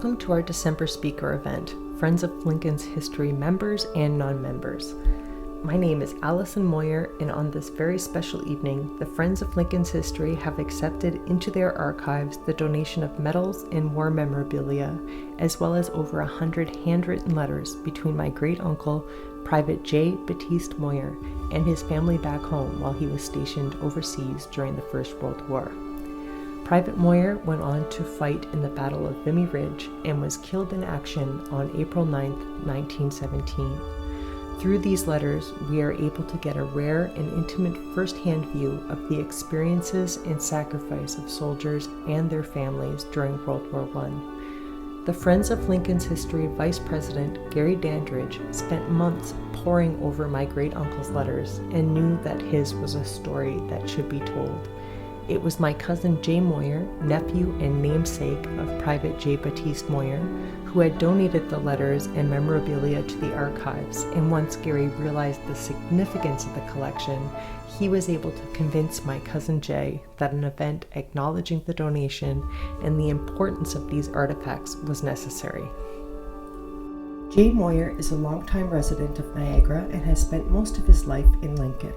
Welcome to our December speaker event, Friends of Lincoln's History members and non-members. My name is Allison Moyer, and on this very special evening, the Friends of Lincoln's History have accepted into their archives the donation of medals and war memorabilia, as well as over 100 handwritten letters between my great-uncle, Private J. Baptiste Moyer, and his family back home while he was stationed overseas during the First World War. Private Moyer went on to fight in the Battle of Vimy Ridge and was killed in action on April 9, 1917. Through these letters, we are able to get a rare and intimate first-hand view of the experiences and sacrifice of soldiers and their families during World War I. The Friends of Lincoln's History Vice President Gary Dandridge spent months poring over my great-uncle's letters and knew that his was a story that should be told. It was my cousin Jay Moyer, nephew and namesake of Private J. Baptiste Moyer, who had donated the letters and memorabilia to the archives, and once Gary realized the significance of the collection, he was able to convince my cousin Jay that an event acknowledging the donation and the importance of these artifacts was necessary. Jay Moyer is a longtime resident of Niagara and has spent most of his life in Lincoln.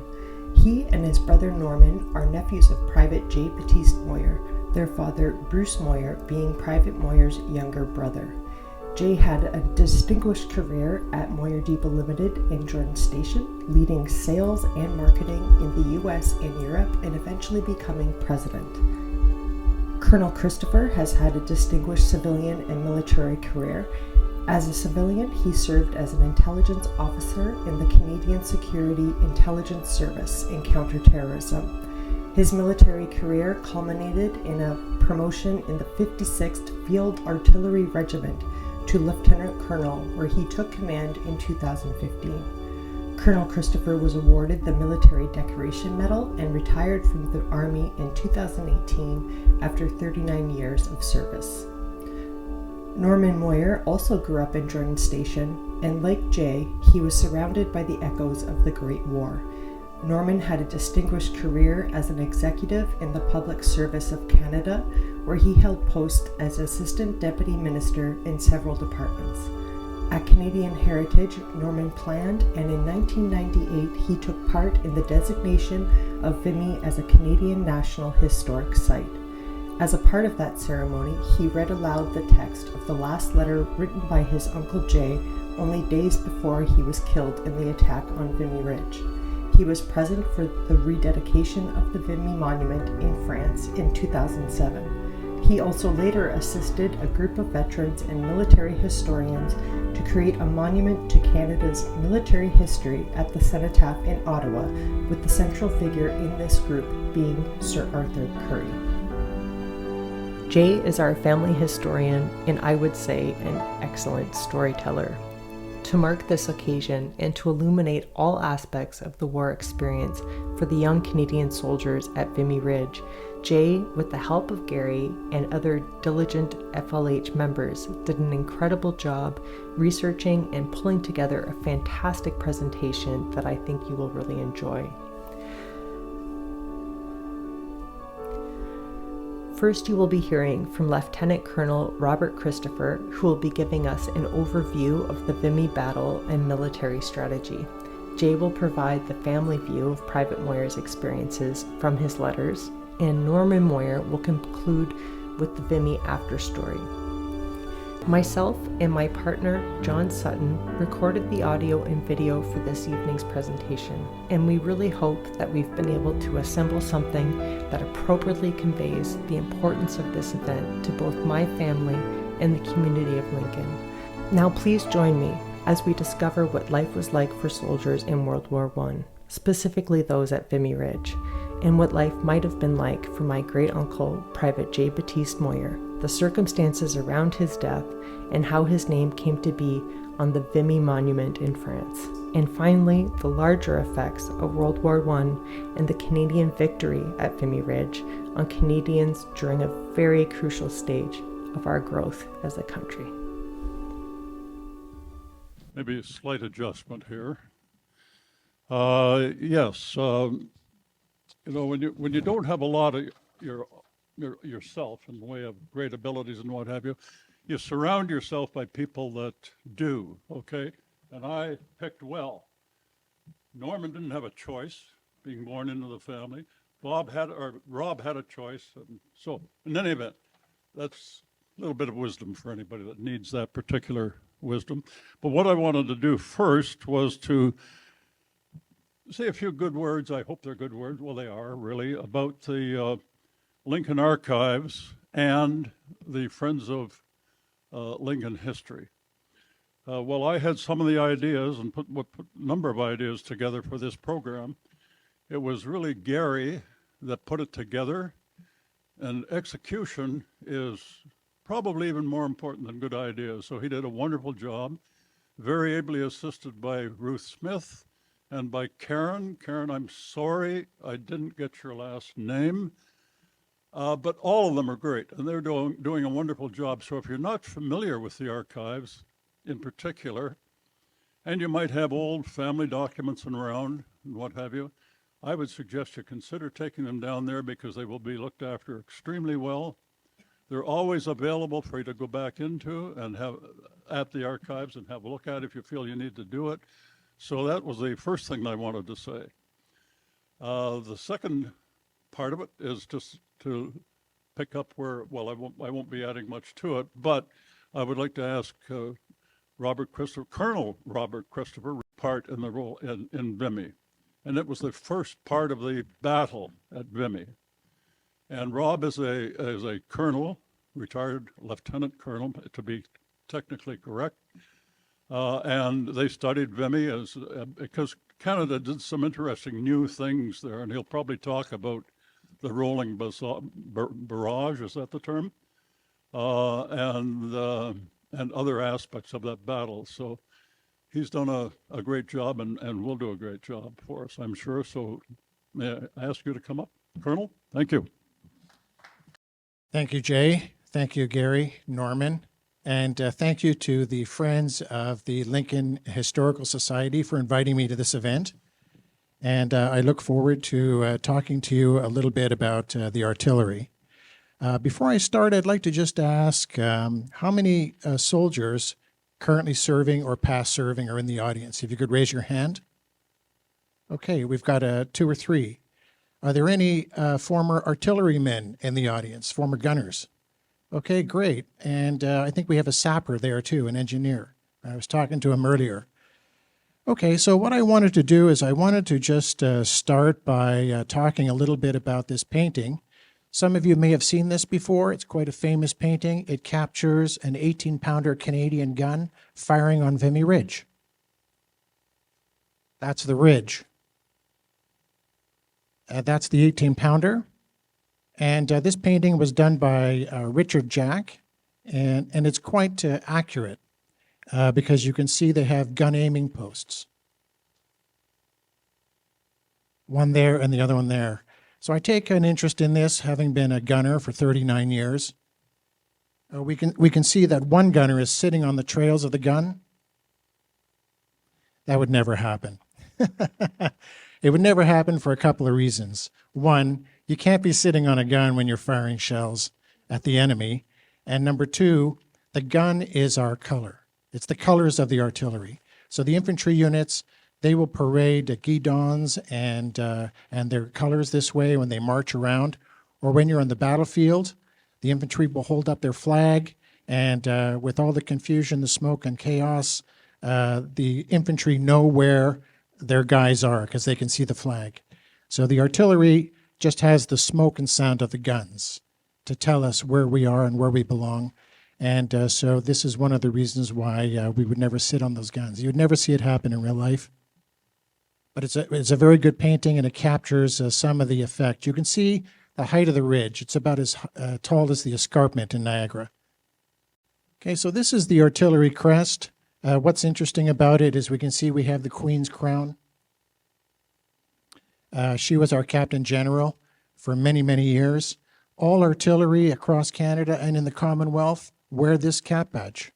He and his brother Norman are nephews of Private J. Baptiste Moyer, their father Bruce Moyer being Private Moyer's younger brother. Jay had a distinguished career at Moyer Depot Limited in Jordan Station, leading sales and marketing in the U.S. and Europe and eventually becoming president. Col Christopher has had a distinguished civilian and military career. As a civilian, he served as an intelligence officer in the Canadian Security Intelligence Service in counterterrorism. His military career culminated in a promotion in the 56th Field Artillery Regiment to Lieutenant Colonel, where he took command in 2015. Col Christopher was awarded the Military Decoration Medal and retired from the Army in 2018 after 39 years of service. Norman Moyer also grew up in Jordan Station, and like Jay, he was surrounded by the echoes of the Great War. Norman had a distinguished career as an executive in the Public Service of Canada, where he held posts as Assistant Deputy Minister in several departments. At Canadian Heritage, Norman planned, and in 1998 he took part in the designation of Vimy as a Canadian National Historic Site. As a part of that ceremony, he read aloud the text of the last letter written by his Uncle Jay only days before he was killed in the attack on Vimy Ridge. He was present for the rededication of the Vimy Monument in France in 2007. He also later assisted a group of veterans and military historians to create a monument to Canada's military history at the Cenotaph in Ottawa, with the central figure in this group being Sir Arthur Currie. Jay is our family historian and I would say an excellent storyteller. To mark this occasion and to illuminate all aspects of the war experience for the young Canadian soldiers at Vimy Ridge, Jay, with the help of Gary and other diligent FLH members, did an incredible job researching and pulling together a fantastic presentation that I think you will really enjoy. First, you will be hearing from Lieutenant Colonel Robert Christopher, who will be giving us an overview of the Vimy battle and military strategy. Jay will provide the family view of Private Moyer's experiences from his letters, and Norman Moyer will conclude with the Vimy after story. Myself and my partner, John Sutton, recorded the audio and video for this evening's presentation, and we really hope that we've been able to assemble something that appropriately conveys the importance of this event to both my family and the community of Lincoln. Now please join me as we discover what life was like for soldiers in World War I, specifically those at Vimy Ridge, and what life might have been like for my great-uncle, Private J. Baptiste Moyer, the circumstances around his death, and how his name came to be on the Vimy Monument in France. And finally, the larger effects of World War I and the Canadian victory at Vimy Ridge on Canadians during a very crucial stage of our growth as a country. Maybe a slight adjustment here. Yes, when you don't have a lot of yourself in the way of great abilities and what have you, you surround yourself by people that do, okay? And I picked well. Norman didn't have a choice, being born into the family. Rob had a choice. And so in any event, that's a little bit of wisdom for anybody that needs that particular wisdom. But what I wanted to do first was to say a few good words. I hope they're good words. Well, they are really, about the Lincoln Archives and the Friends of Lincoln History. Well, I had some of the ideas and put a number of ideas together for this program. It was really Gary that put it together, and execution is probably even more important than good ideas. So he did a wonderful job, very ably assisted by Ruth Smith and by Karen. Karen, I'm sorry I didn't get your last name, but all of them are great, and they're doing a wonderful job. So if you're not familiar with the archives in particular, and you might have old family documents around and what have you, I would suggest you consider taking them down there, because they will be looked after extremely well. They're always available for you to go back into and have at the archives and have a look at if you feel you need to do it. So that was the first thing I wanted to say. The second part of it is just to pick up where, well, I won't be adding much to it, but I would like to ask Colonel Robert Christopher part in the role in Vimy. And it was the first part of the battle at Vimy. And Rob is a colonel, retired lieutenant colonel, to be technically correct. And they studied Vimy because Canada did some interesting new things there, and he'll probably talk about the rolling barrage, is that the term? And other aspects of that battle. So he's done a great job and will do a great job for us, I'm sure. So may I ask you to come up, Colonel? Thank you. Thank you, Jay. Thank you, Gary, Norman. And thank you to the Friends of the Lincoln Historical Society for inviting me to this event. And I look forward to talking to you a little bit about the artillery. Before I start, I'd like to just ask how many soldiers currently serving or past serving are in the audience? If you could raise your hand. Okay, we've got 2 or 3. Are there any former artillerymen in the audience, former gunners? Okay, great. And I think we have a sapper there too, an engineer. I was talking to him earlier. Okay, so what I wanted to do is I wanted to just start by talking a little bit about this painting. Some of you may have seen this before. It's quite a famous painting. It captures an 18-pounder Canadian gun firing on Vimy Ridge. That's the ridge. That's the 18-pounder. And this painting was done by Richard Jack, and it's quite accurate because you can see they have gun aiming posts. One there and the other one there. So I take an interest in this, having been a gunner for 39 years. We can see that one gunner is sitting on the trails of the gun. That would never happen. It would never happen for a couple of reasons. One, you can't be sitting on a gun when you're firing shells at the enemy. And number 2, the gun is our color. It's the colors of the artillery. So the infantry units, they will parade guidons and their colors this way when they march around. Or when you're on the battlefield, the infantry will hold up their flag, and with all the confusion, the smoke, and chaos, the infantry know where their guys are because they can see the flag. So the artillery just has the smoke and sound of the guns to tell us where we are and where we belong. And so this is one of the reasons why we would never sit on those guns. You would never see it happen in real life. But it's a very good painting, and it captures some of the effect. You can see the height of the ridge. It's about as tall as the escarpment in Niagara. Okay, so this is the artillery crest. What's interesting about it is we can see we have the Queen's crown. She was our Captain General for many, many years. All artillery across Canada and in the Commonwealth wear this cap badge.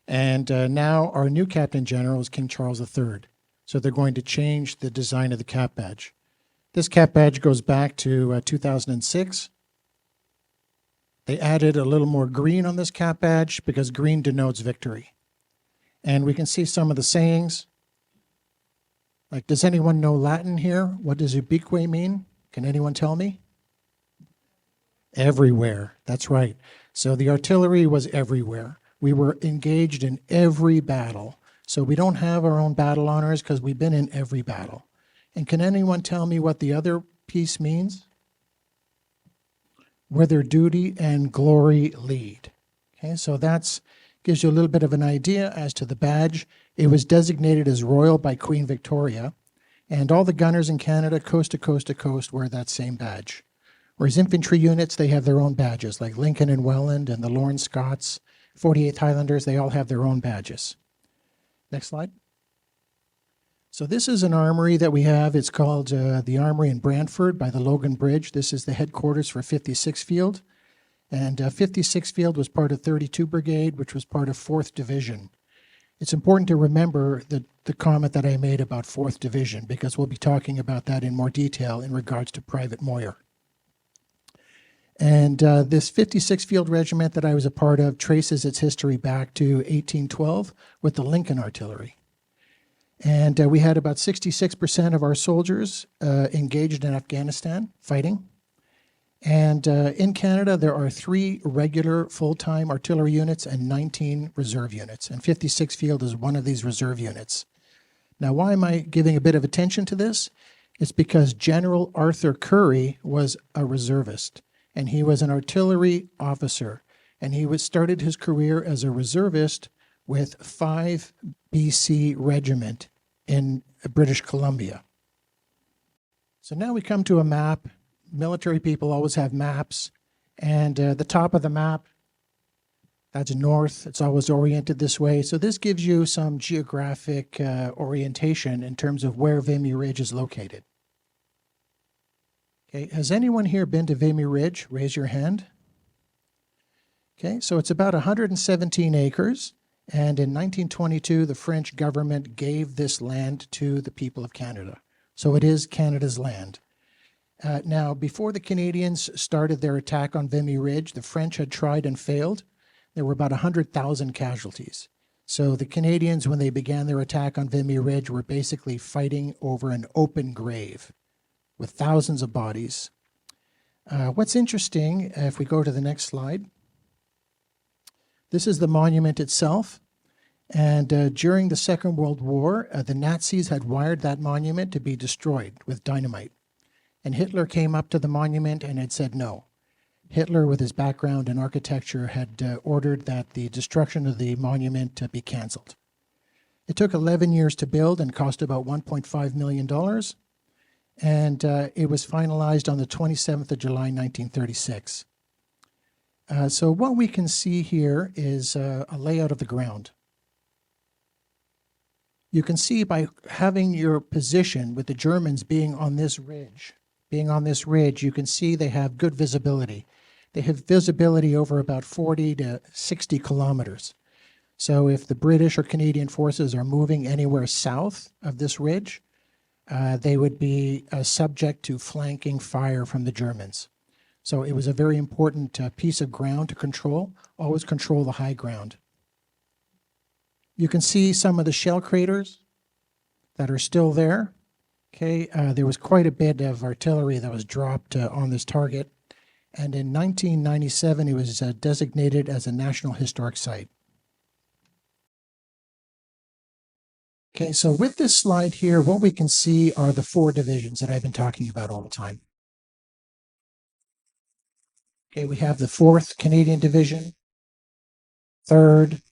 And now our new Captain General is King Charles III. So they're going to change the design of the cap badge. This cap badge goes back to 2006. They added a little more green on this cap badge because green denotes victory. And we can see some of the sayings. Like, does anyone know Latin here? What does ubique mean? Can anyone tell me? Everywhere. That's right. So the artillery was everywhere. We were engaged in every battle. So we don't have our own battle honors because we've been in every battle. And can anyone tell me what the other piece means? Whether duty and glory lead. Okay, so that's gives you a little bit of an idea as to the badge. It was designated as royal by Queen Victoria, and all the gunners in Canada, coast to coast to coast, wear that same badge. Whereas infantry units, they have their own badges, like Lincoln and Welland and the Lorne Scots, 48th Highlanders, they all have their own badges. Next slide. So this is an armory that we have. It's called the Armory in Brantford by the Logan Bridge. This is the headquarters for 56th Field. And 56th Field was part of 32 Brigade, which was part of 4th Division. It's important to remember the comment that I made about 4th Division, because we'll be talking about that in more detail in regards to Private Moyer. And this 56th Field Regiment that I was a part of traces its history back to 1812 with the Lincoln Artillery. And we had about 66% of our soldiers engaged in Afghanistan fighting. And in Canada, there are 3 regular full-time artillery units and 19 reserve units. And 56th Field is one of these reserve units. Now, why am I giving a bit of attention to this? It's because General Arthur Currie was a reservist, and he was an artillery officer. And he started his career as a reservist with 5 BC Regiment in British Columbia. So now we come to a map. Military people always have maps, and the top of the map, that's north. It's always oriented this way. So this gives you some geographic orientation in terms of where Vimy Ridge is located. Okay, has anyone here been to Vimy Ridge? Raise your hand. Okay, so it's about 117 acres, and in 1922, the French government gave this land to the people of Canada. So it is Canada's land. Now, before the Canadians started their attack on Vimy Ridge, the French had tried and failed. There were about 100,000 casualties. So the Canadians, when they began their attack on Vimy Ridge, were basically fighting over an open grave with thousands of bodies. What's interesting, if we go to the next slide, this is the monument itself. And during the Second World War, the Nazis had wired that monument to be destroyed with dynamite. And Hitler came up to the monument and had said no. Hitler, with his background in architecture, had ordered that the destruction of the monument be canceled. It took 11 years to build and cost about $1.5 million. And it was finalized on the 27th of July, 1936. So what we can see here is a layout of the ground. You can see by having your position with the Germans being on this ridge, you can see they have good visibility. They have visibility over about 40 to 60 kilometers. So if the British or Canadian forces are moving anywhere south of this ridge, they would be subject to flanking fire from the Germans. So it was a very important piece of ground to control. Always control the high ground. You can see some of the shell craters that are still there. Okay, there was quite a bit of artillery that was dropped on this target, and in 1997 it was designated as a National Historic Site. Okay, so with this slide here, what we can see are the 4 divisions that I've been talking about all the time. Okay, we have the 4th Canadian Division, 3rd,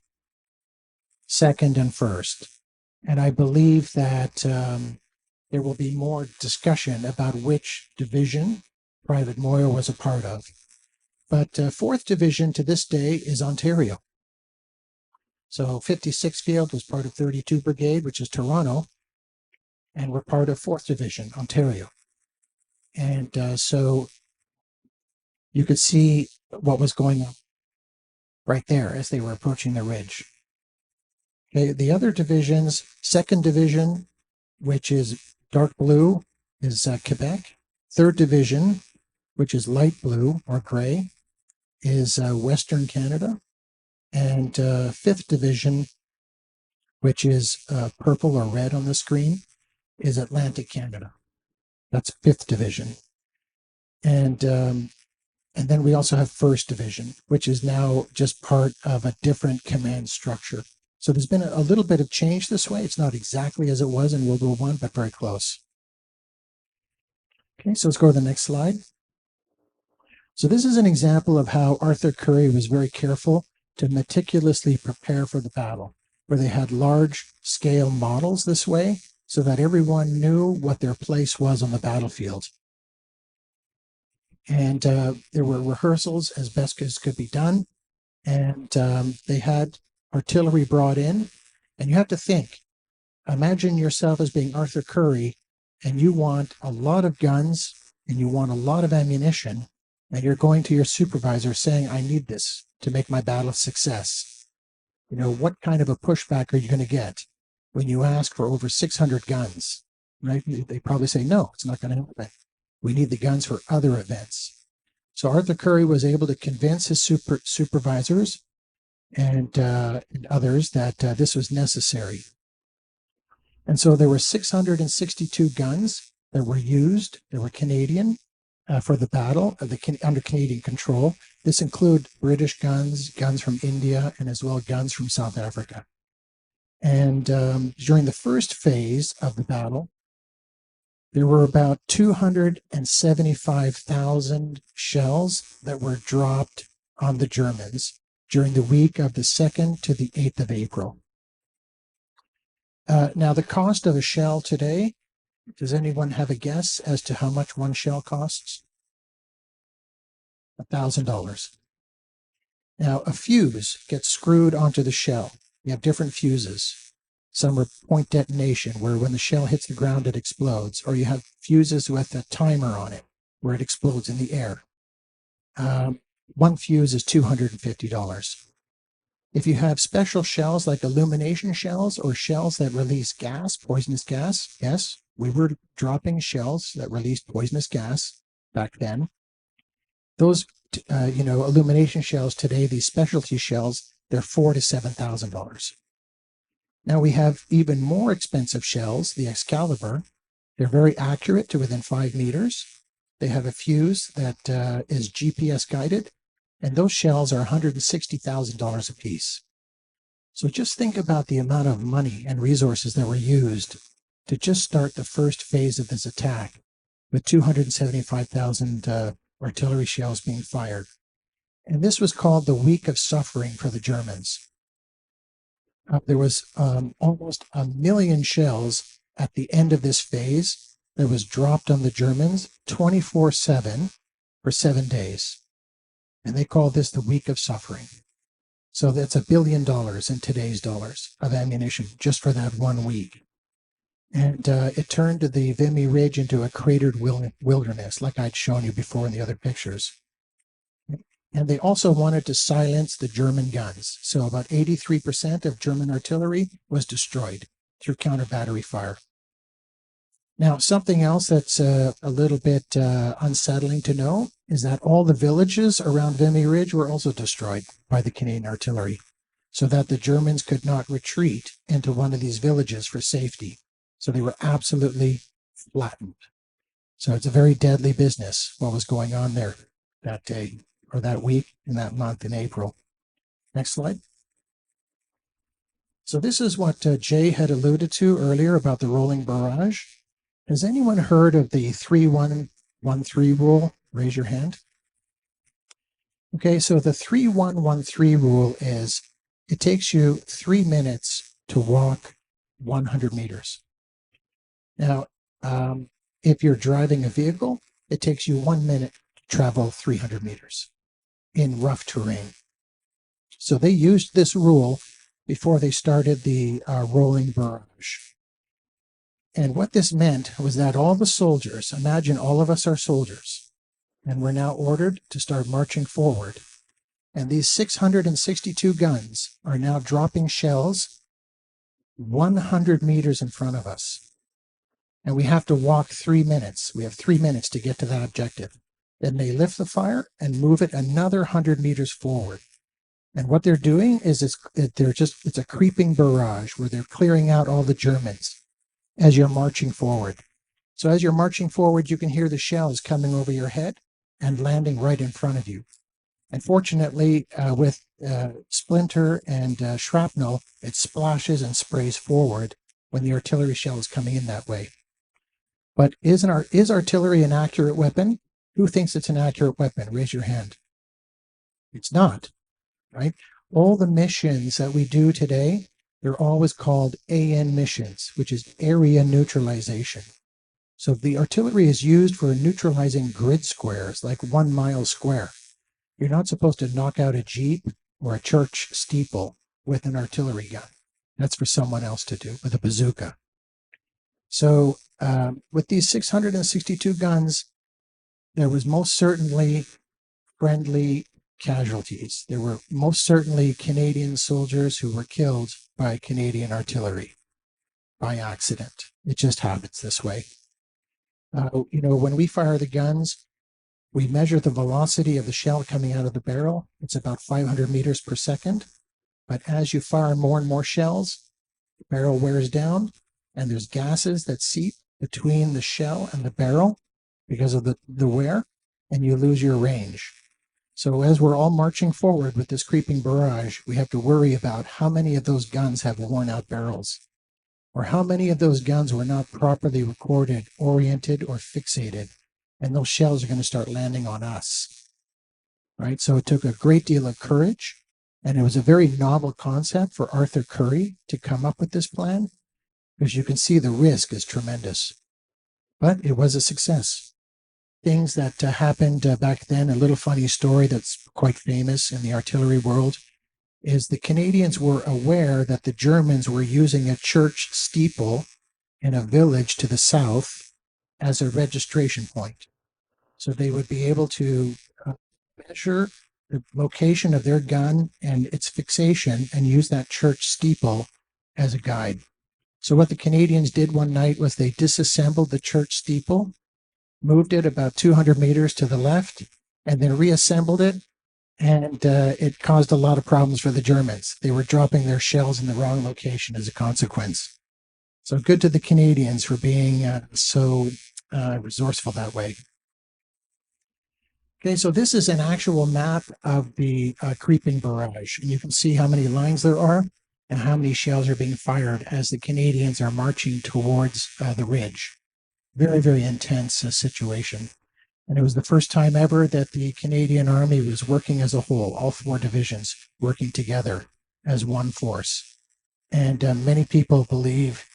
2nd, and 1st. And I believe that there will be more discussion about which division Private Moyer was a part of. But 4th Division to this day is Ontario. So 56th Field was part of 32 Brigade, which is Toronto, and we're part of 4th Division, Ontario. And so you could see what was going on right there as they were approaching the ridge. Okay, the other divisions, 2nd Division, which is dark blue, is Quebec. 3rd Division, which is light blue or gray, is Western Canada, and 5th Division, which is purple or red on the screen, is Atlantic Canada. That's 5th Division. And then we also have 1st Division, which is now just part of a different command structure. So there's been a little bit of change this way. It's not exactly as it was in World War I, but very close. Okay, so let's go to the next slide. So this is an example of how Arthur Currie was very careful to meticulously prepare for the battle, where they had large scale models this way so that everyone knew what their place was on the battlefield. And there were rehearsals as best as could be done. And they had artillery brought in. And you have to think, imagine yourself as being Arthur Currie, and you want a lot of guns and you want a lot of ammunition. And you're going to your supervisor saying, I need this to make my battle a success. You know, what kind of a pushback are you going to get when you ask for over 600 guns, right? They probably say, no, it's not going to happen. We need the guns for other events. So Arthur Currie was able to convince his supervisors and others that this was necessary. And so there were 662 guns that were used. They were Canadian for the battle under Canadian control. This included British guns, guns from India, and as well guns from South Africa. And during the first phase of the battle, there were about 275,000 shells that were dropped on the Germans during the week of the 2nd to the 8th of April. Now, the cost of a shell today, does anyone have a guess as to how much one shell costs? $1,000. Now, a fuse gets screwed onto the shell. You have different fuses. Some are point detonation, where when the shell hits the ground, it explodes. Or you have fuses with a timer on it, where it explodes in the air. One fuse is $250. If you have special shells like illumination shells or shells that release gas, poisonous gas, yes, we were dropping shells that released poisonous gas back then. Those, illumination shells today, these specialty shells, they're $4,000 to $7,000. Now we have even more expensive shells, the Excalibur. They're very accurate to within 5 meters. They have a fuse that is GPS guided, and those shells are $160,000 a piece. So just think about the amount of money and resources that were used to just start the first phase of this attack with 275,000 artillery shells being fired. And this was called the Week of Suffering for the Germans. There was almost 1 million shells at the end of this phase that was dropped on the Germans 24/7 for 7 days. And they call this the Week of Suffering. So that's $1 billion in today's dollars of ammunition just for that 1 week. And it turned the Vimy Ridge into a cratered wilderness, like I'd shown you before in the other pictures. And they also wanted to silence the German guns. So about 83% of German artillery was destroyed through counter battery fire. Now, something else that's a little bit unsettling to know is that all the villages around Vimy Ridge were also destroyed by the Canadian artillery, so that the Germans could not retreat into one of these villages for safety. So they were absolutely flattened. So it's a very deadly business, what was going on there that day, or that week, in that month in April. Next slide. So this is what Jay had alluded to earlier about the rolling barrage. Has anyone heard of the 3-1-1-3 rule? Raise your hand. Okay, so the 3-1-1-3 rule is it takes you 3 minutes to walk 100 meters. Now, if you're driving a vehicle, it takes you 1 minute to travel 300 meters in rough terrain. So they used this rule before they started the rolling barrage. And what this meant was that all the soldiers, imagine all of us are soldiers, and we're now ordered to start marching forward. And these 662 guns are now dropping shells 100 meters in front of us. And we have to walk 3 minutes. We have 3 minutes to get to that objective. Then they lift the fire and move it another 100 meters forward. And what they're doing is it's a creeping barrage where they're clearing out all the Germans as you're marching forward. So as you're marching forward, you can hear the shells coming over your head and landing right in front of you. And fortunately, with splinter and shrapnel, it splashes and sprays forward when the artillery shell is coming in that way. But is artillery an accurate weapon? Who thinks it's an accurate weapon? Raise your hand. It's not, right? All the missions that we do today, they're always called AN missions, which is area neutralization. So the artillery is used for neutralizing grid squares, like 1 mile square. You're not supposed to knock out a Jeep or a church steeple with an artillery gun. That's for someone else to do with a bazooka. So with these 662 guns, there was most certainly friendly casualties. There were most certainly Canadian soldiers who were killed by Canadian artillery by accident. It just happens this way. When we fire the guns, we measure the velocity of the shell coming out of the barrel. It's about 500 meters per second. But as you fire more and more shells, the barrel wears down, and there's gases that seep between the shell and the barrel because of the wear, and you lose your range. So as we're all marching forward with this creeping barrage, we have to worry about how many of those guns have worn out barrels, or how many of those guns were not properly recorded, oriented, or fixated, and those shells are going to start landing on us, right? So it took a great deal of courage, and it was a very novel concept for Arthur Currie to come up with this plan, because you can see the risk is tremendous. But it was a success. Things that happened back then, a little funny story that's quite famous in the artillery world, is the Canadians were aware that the Germans were using a church steeple in a village to the south as a registration point. So they would be able to measure the location of their gun and its fixation and use that church steeple as a guide. So what the Canadians did one night was they disassembled the church steeple, moved it about 200 meters to the left, and then reassembled it. And it caused a lot of problems for the Germans. They were dropping their shells in the wrong location as a consequence. So good to the Canadians for being so resourceful that way. Okay, so this is an actual map of the creeping barrage. And you can see how many lines there are and how many shells are being fired as the Canadians are marching towards the ridge. Very, very intense situation. And it was the first time ever that the Canadian Army was working as a whole, all 4 divisions working together as one force. And many people believe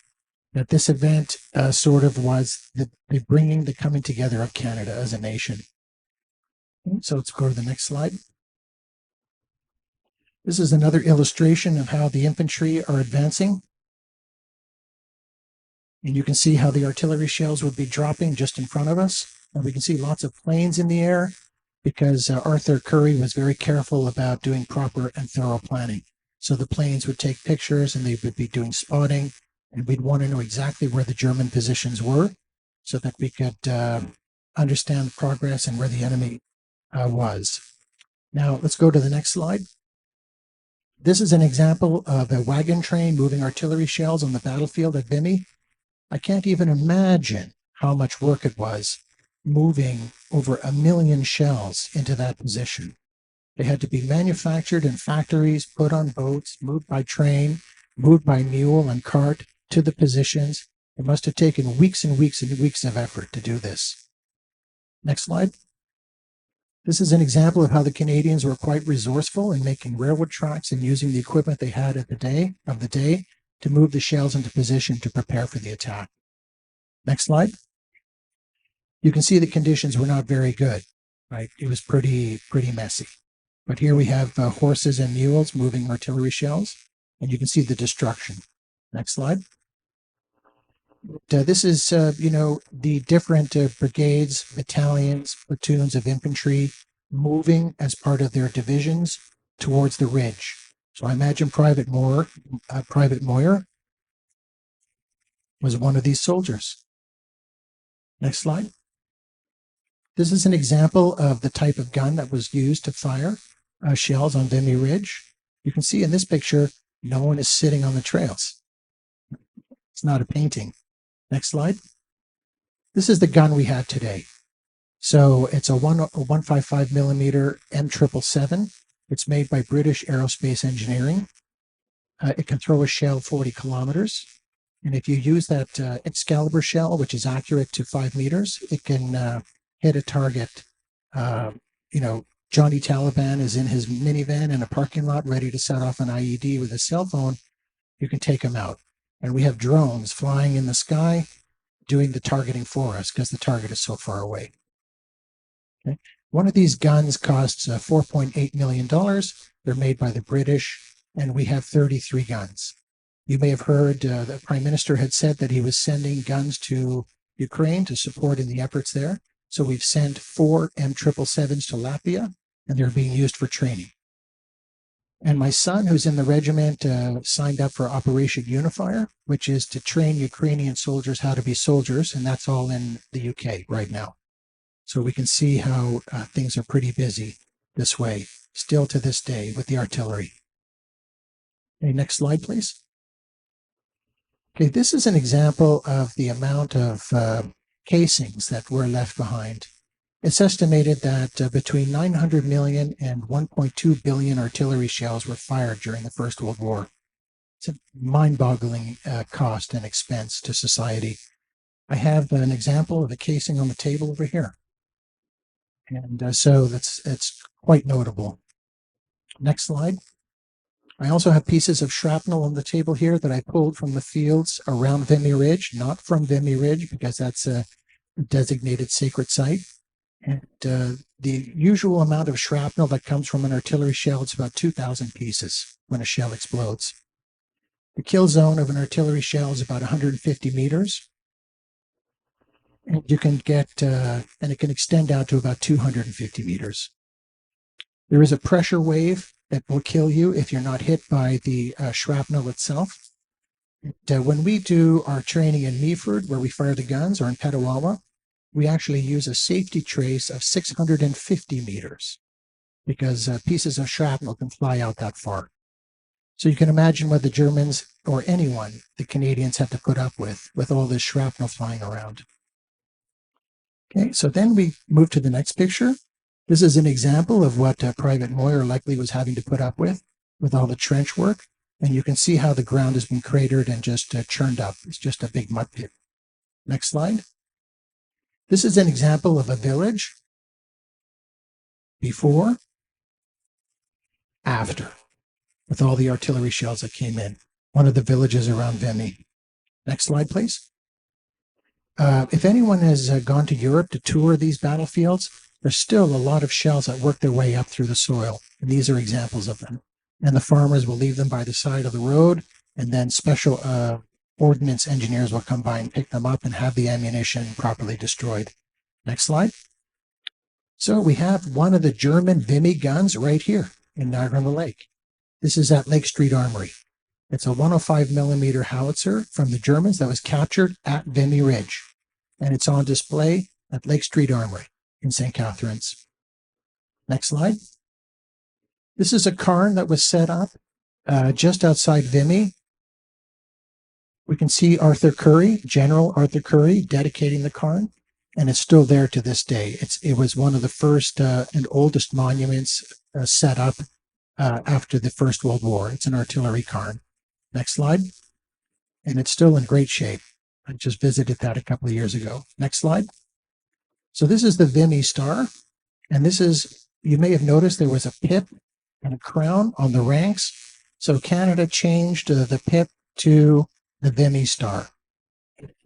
that this event sort of was the coming together of Canada as a nation. So let's go to the next slide. This is another illustration of how the infantry are advancing. And you can see how the artillery shells would be dropping just in front of us. And we can see lots of planes in the air because Arthur Currie was very careful about doing proper and thorough planning. So the planes would take pictures and they would be doing spotting, and we'd want to know exactly where the German positions were so that we could understand the progress and where the enemy was. Now let's go to the next slide. This is an example of a wagon train moving artillery shells on the battlefield at Vimy. I can't even imagine how much work it was moving over 1 million shells into that position. They had to be manufactured in factories, put on boats, moved by train, moved by mule and cart to the positions. It must have taken weeks and weeks and weeks of effort to do this. Next slide. This is an example of how the Canadians were quite resourceful in making railroad tracks and using the equipment they had of the day to move the shells into position to prepare for the attack. Next slide. You can see the conditions were not very good, right? It was pretty messy. But here we have horses and mules moving artillery shells, and you can see the destruction. Next slide. This is, the different brigades, battalions, platoons of infantry moving as part of their divisions towards the ridge. So I imagine Private Moyer was one of these soldiers. Next slide. This is an example of the type of gun that was used to fire shells on Vimy Ridge. You can see in this picture, no one is sitting on the trails. It's not a painting. Next slide. This is the gun we have today. So it's a 155 millimeter M777. It's made by British Aerospace Engineering. It can throw a shell 40 kilometers. And if you use that Excalibur shell, which is accurate to 5 meters, it can hit a target. Johnny Taliban is in his minivan in a parking lot ready to set off an IED with a cell phone. You can take him out. And we have drones flying in the sky doing the targeting for us because the target is so far away. Okay. One of these guns costs $4.8 million. They're made by the British, and we have 33 guns. You may have heard the Prime Minister had said that he was sending guns to Ukraine to support in the efforts there. So we've sent 4 M777s to Latvia, and they're being used for training. And my son, who's in the regiment, signed up for Operation Unifier, which is to train Ukrainian soldiers how to be soldiers, and that's all in the UK right now. So we can see how things are pretty busy this way, still to this day with the artillery. Okay, next slide, please. Okay, this is an example of the amount of casings that were left behind. It's estimated that between 900 million and 1.2 billion artillery shells were fired during the First World War. It's a mind-boggling cost and expense to society. I have an example of a casing on the table over here. And so it's quite notable. Next slide. I also have pieces of shrapnel on the table here that I pulled from the fields around Vimy Ridge, not from Vimy Ridge because that's a designated sacred site. And the usual amount of shrapnel that comes from an artillery shell is about 2,000 pieces when a shell explodes. The kill zone of an artillery shell is about 150 meters. And you can get, and it can extend out to about 250 meters. There is a pressure wave that will kill you if you're not hit by the shrapnel itself. And, when we do our training in Meaford, where we fire the guns, or in Petawawa, we actually use a safety trace of 650 meters because pieces of shrapnel can fly out that far. So you can imagine what the Germans, or anyone, the Canadians have to put up with all this shrapnel flying around. Okay, so then we move to the next picture. This is an example of what Private Moyer likely was having to put up with all the trench work. And you can see how the ground has been cratered and just churned up. It's just a big mud pit. Next slide. This is an example of a village before, after, with all the artillery shells that came in. One of the villages around Vimy. Next slide, please. If anyone has gone to Europe to tour these battlefields, there's still a lot of shells that work their way up through the soil. And these are examples of them. And the farmers will leave them by the side of the road, and then special ordnance engineers will come by and pick them up and have the ammunition properly destroyed. Next slide. So we have one of the German Vimy guns right here in Niagara-on-the-Lake. This is at Lake Street Armory. It's a 105 millimeter howitzer from the Germans that was captured at Vimy Ridge. And it's on display at Lake Street Armory in St. Catharines. Next slide. This is a cairn that was set up just outside Vimy. We can see Arthur Currie, General Arthur Currie, dedicating the cairn, and it's still there to this day. It was one of the first and oldest monuments set up after the First World War. It's an artillery cairn. Next slide. And it's still in great shape. I just visited that a couple of years ago. Next slide. So this is the Vimy Star. And this is, you may have noticed there was a pip and a crown on the ranks. So Canada changed the pip to the Vimy Star.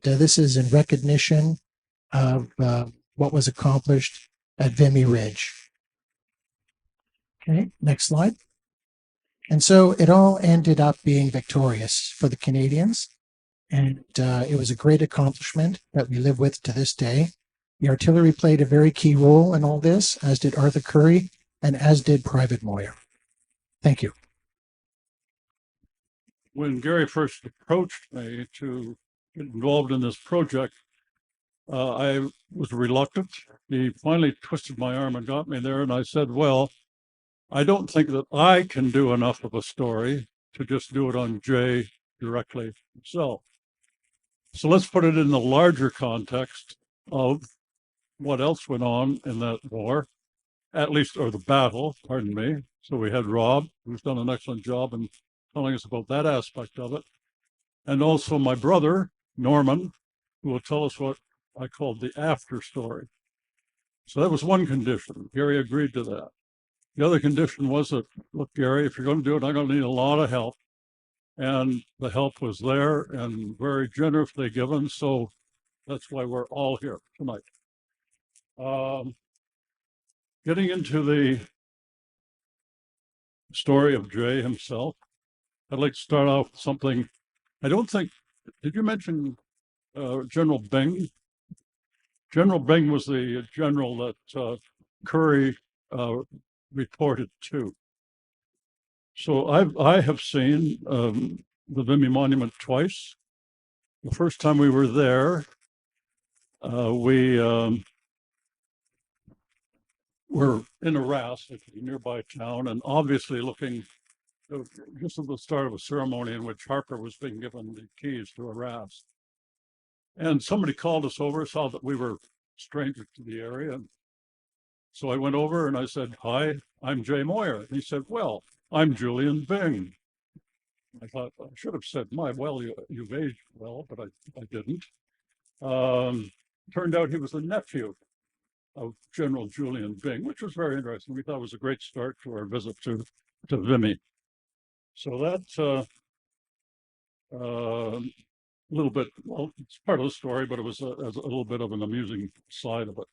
This is in recognition of what was accomplished at Vimy Ridge. Okay, next slide. And so it all ended up being victorious for the Canadians. And it was a great accomplishment that we live with to this day. The artillery played a very key role in all this, as did Arthur Currie and as did Private Moyer. Thank you. When Gary first approached me to get involved in this project, I was reluctant. He finally twisted my arm and got me there. And I said, well, I don't think that I can do enough of a story to just do it on Jay directly himself. So let's put it in the larger context of what else went on in that war, at least, or the battle, pardon me. So we had Rob, who's done an excellent job in telling us about that aspect of it. And also my brother, Norman, who will tell us what I called the after story. So that was one condition. Gary agreed to that. The other condition was that, look, Gary, if you're going to do it, I'm going to need a lot of help. And the help was there and very generously given. So that's why we're all here tonight. Getting into the story of Jay himself, I'd like to start off with something. I don't think, did you mention General Byng? General Byng was the general that Curry reported to. So I have seen the Vimy Monument twice. The first time we were there, we were in Arras, which is a nearby town, and obviously looking just at the start of a ceremony in which Harper was being given the keys to Arras. And somebody called us over, saw that we were strangers to the area. And so I went over and I said, hi, I'm Jay Moyer. And he said, well, I'm Julian Byng. I thought I should have said, you've aged well, but I didn't. Turned out he was the nephew of General Julian Byng, which was very interesting. We thought it was a great start to our visit to Vimy. So that's a little bit, well, it's part of the story, but it was a little bit of an amusing side of it.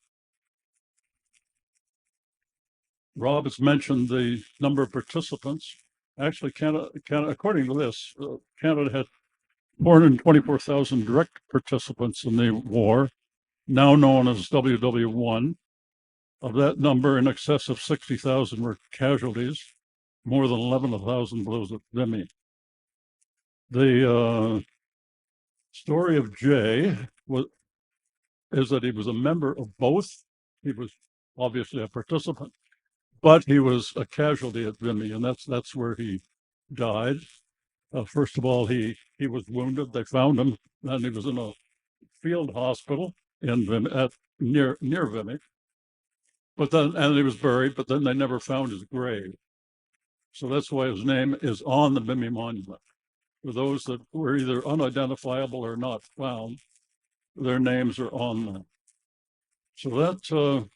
Rob has mentioned the number of participants. Actually, Canada according to this, Canada had 424,000 direct participants in the war, now known as WW1. Of that number, in excess of 60,000 were casualties, more than 11,000 blows at Vimy. The story of Jay is that he was a member of both. He was obviously a participant, but he was a casualty at Vimy, and that's where he died. First of all, he was wounded. They found him, and he was in a field hospital in Vimy, near Vimy. But then, and he was buried, but then they never found his grave. So that's why his name is on the Vimy Monument. For those that were either unidentifiable or not found, their names are on there. So that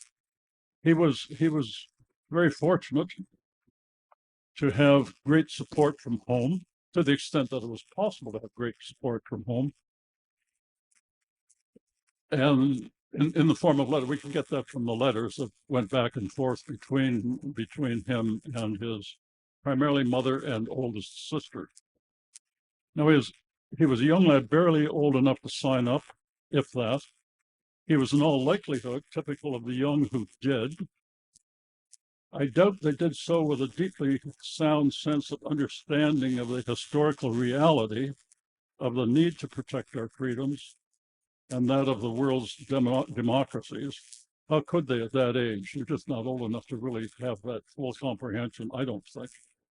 he was very fortunate to have great support from home, to the extent that it was possible to have great support from home. And in the form of letter, we can get that from the letters that went back and forth between him and his primarily mother and oldest sister. Now he was a young lad, barely old enough to sign up, if that. He was in all likelihood typical of the young who did. I doubt they did so with a deeply sound sense of understanding of the historical reality of the need to protect our freedoms and that of the world's democracies. How could they at that age? They're just not old enough to really have that full comprehension, I don't think.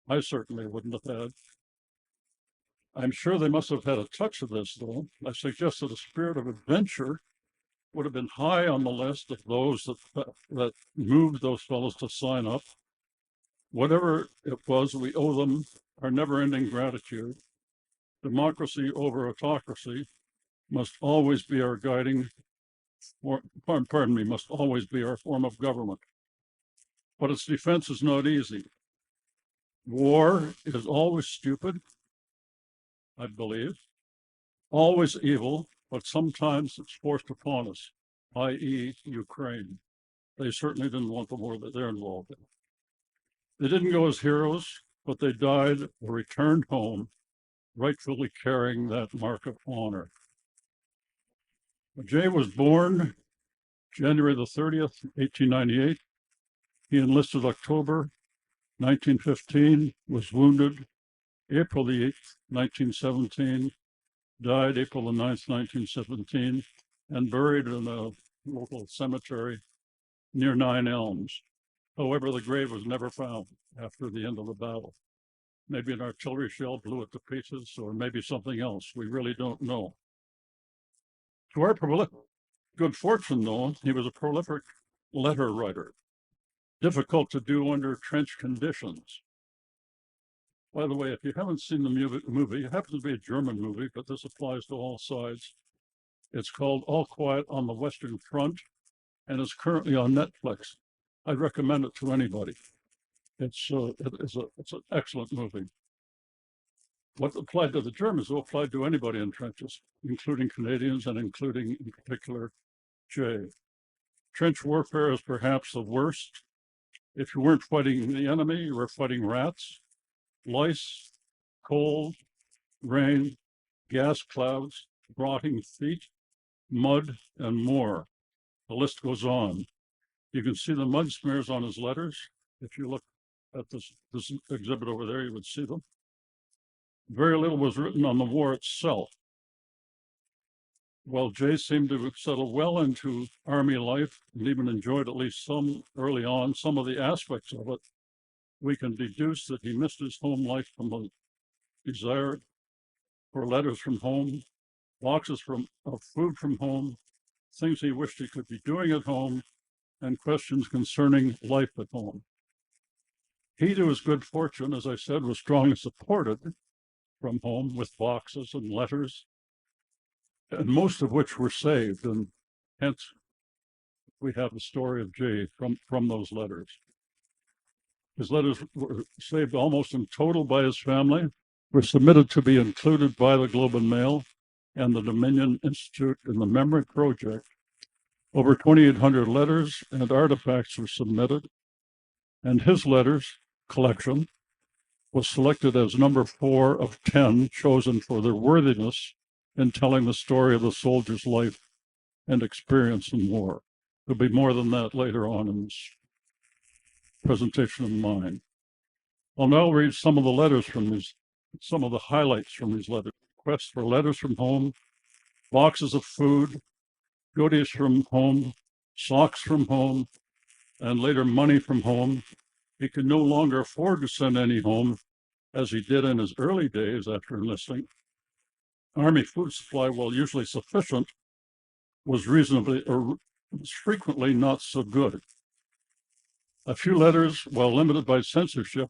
I certainly wouldn't have had. I'm sure they must have had a touch of this, though. I suggest that a spirit of adventure would have been high on the list of those that moved those fellows to sign up. Whatever it was, we owe them our never-ending gratitude. Democracy over autocracy must always be our guiding, must always be our form of government. But its defense is not easy. War is always stupid, I believe, always evil, but sometimes it's forced upon us, i.e. Ukraine. They certainly didn't want the war that they're involved in. They didn't go as heroes, but they died or returned home, rightfully carrying that mark of honor. Jay was born January the 30th, 1898. He enlisted October 1915, was wounded April the 8th, 1917, died April the 9th, 1917. and buried in a local cemetery near Nine Elms. However, the grave was never found after the end of the battle. Maybe an artillery shell blew it to pieces, or maybe something else. We really don't know. To our good fortune, though, he was a prolific letter writer, difficult to do under trench conditions. By the way, if you haven't seen the movie, it happens to be a German movie, but this applies to all sides. It's called All Quiet on the Western Front, and it's currently on Netflix. I'd recommend it to anybody. It's an excellent movie. What applied to the Germans will apply to anybody in trenches, including Canadians and including, in particular, Jay. Trench warfare is perhaps the worst. If you weren't fighting the enemy, you were fighting rats, lice, cold, rain, gas clouds, rotting feet, mud, and more. The list goes on. You can see the mud smears on his letters. If you look at this exhibit over there, you would see them. Very little was written on the war itself. While Jay seemed to settle well into Army life and even enjoyed at least some early on, some of the aspects of it, we can deduce that he missed his home life from a desire for letters from home, boxes of food from home, things he wished he could be doing at home, and questions concerning life at home. He, to his good fortune, as I said, was strongly supported from home with boxes and letters, and most of which were saved, and hence we have the story of Jay from those letters. His letters were saved almost in total by his family, were submitted to be included by the Globe and Mail and the Dominion Institute in the Memory Project. Over 2,800 letters and artifacts were submitted, and his letters collection was selected as number 4 of 10 chosen for their worthiness in telling the story of the soldier's life and experience in war. There'll be more than that later on in this presentation of mine. I'll now read some of the letters from these, some of the highlights from these letters. Requests for letters from home, boxes of food, goodies from home, socks from home, and later money from home. He could no longer afford to send any home, as he did in his early days after enlisting. Army food supply, while usually sufficient, was frequently not so good. A few letters, while limited by censorship,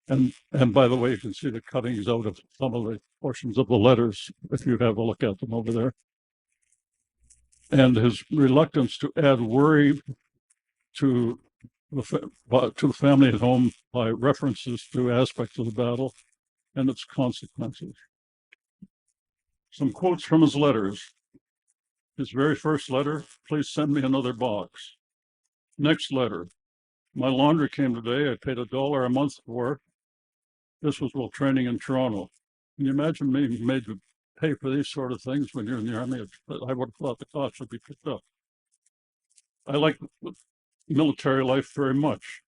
and by the way, you can see the cuttings out of some of the portions of the letters if you have a look at them over there. And his reluctance to add worry to the family at home by references to aspects of the battle and its consequences. Some quotes from his letters. His very first letter, please send me another box. Next letter, my laundry came today. I paid $1 a month for it. This was while training in Toronto. Can you imagine being made to pay for these sort of things when you're in the Army? I would have thought the cost should be picked up. I like military life very much.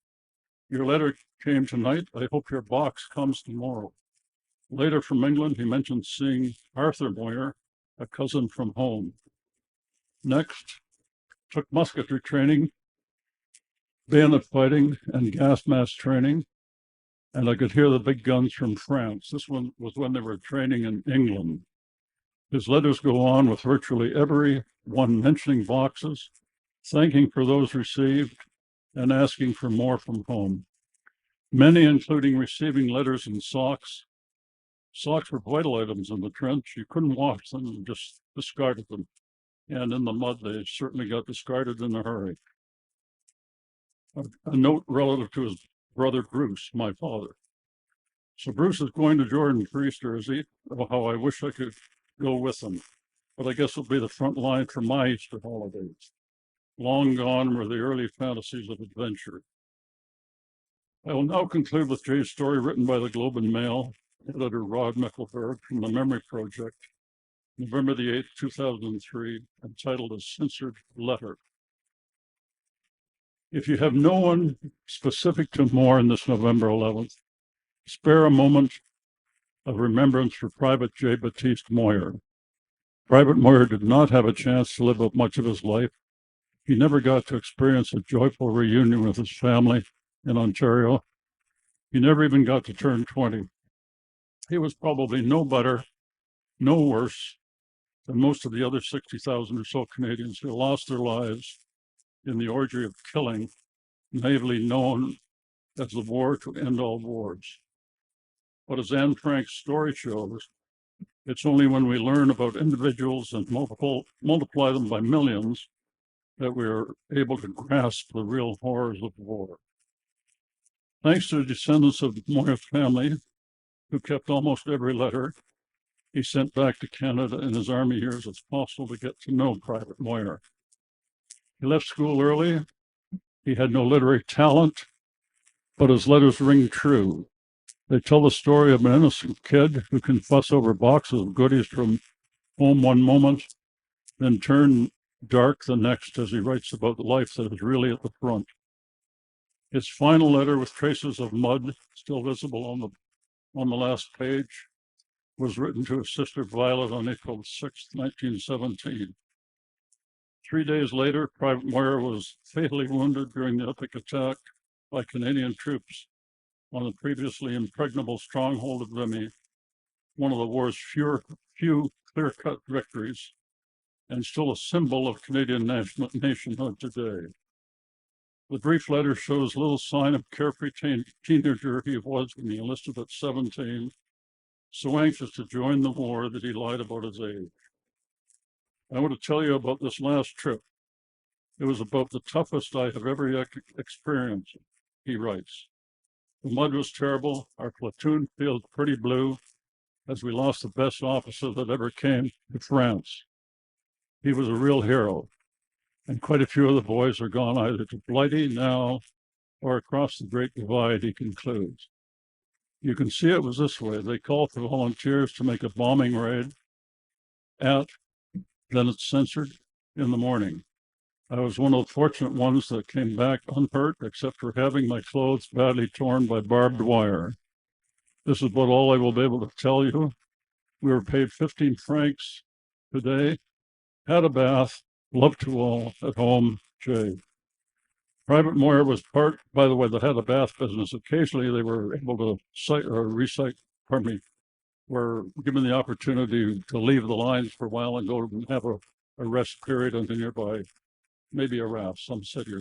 Your letter came tonight. I hope your box comes tomorrow. Later from England, he mentioned seeing Arthur Moyer, a cousin from home. Next, took musketry training, bayonet fighting, and gas mask training, and I could hear the big guns from France. This one was when they were training in England. His letters go on with virtually every one mentioning boxes, thanking for those received, and asking for more from home. Many, including receiving letters and socks. Socks were vital items in the trench. You couldn't wash them, you just discarded them. And in the mud, they certainly got discarded in a hurry. A note relative to his brother Bruce, my father. So Bruce is going to Jordan for Easter, is he? Oh, how I wish I could go with him. But I guess it'll be the front line for my Easter holidays. Long gone were the early fantasies of adventure. I will now conclude with Jay's story written by the Globe and Mail, editor Rod Mickelberg from the Memory Project, November the 8th, 2003, entitled A Censored Letter. If you have no one specific to mourn this November 11th, spare a moment of remembrance for Private J. Baptiste Moyer. Private Moyer did not have a chance to live up much of his life. He never got to experience a joyful reunion with his family in Ontario. He never even got to turn 20. He was probably no better, no worse than most of the other 60,000 or so Canadians who lost their lives in the orgy of killing, naively known as the war to end all wars. But as Anne Frank's story shows, it's only when we learn about individuals and multiply them by millions that we are able to grasp the real horrors of war. Thanks to the descendants of the Moyer family, who kept almost every letter he sent back to Canada in his army years, it's possible to get to know Private Moyer. He left school early. He had no literary talent, but his letters ring true. They tell the story of an innocent kid who can fuss over boxes of goodies from home one moment, then turn dark the next as he writes about the life that is really at the front. His final letter, with traces of mud still visible on the last page, was written to his sister Violet on April 6, 1917. 3 days later, Private Moyer was fatally wounded during the epic attack by Canadian troops on the previously impregnable stronghold of Vimy, one of the war's few clear-cut victories, and still a symbol of Canadian nationhood today. The brief letter shows little sign of carefree teenager he was when he enlisted at 17, so anxious to join the war that he lied about his age. I want to tell you about this last trip. It was about the toughest I have ever experienced, he writes. The mud was terrible. Our platoon feels pretty blue as we lost the best officer that ever came to France. He was a real hero, and quite a few of the boys are gone either to Blighty now or across the Great Divide, he concludes. You can see it was this way. They called for volunteers to make a bombing raid then it's censored in the morning. I was one of the fortunate ones that came back unhurt, except for having my clothes badly torn by barbed wire. This is about all I will be able to tell you. We were paid 15 francs today, had a bath, love to all, at home, Jay. Private Moyer was part, by the way, that had a bath business. Occasionally they were able to were given the opportunity to leave the lines for a while and go and have a rest period in the nearby, maybe a raft, some city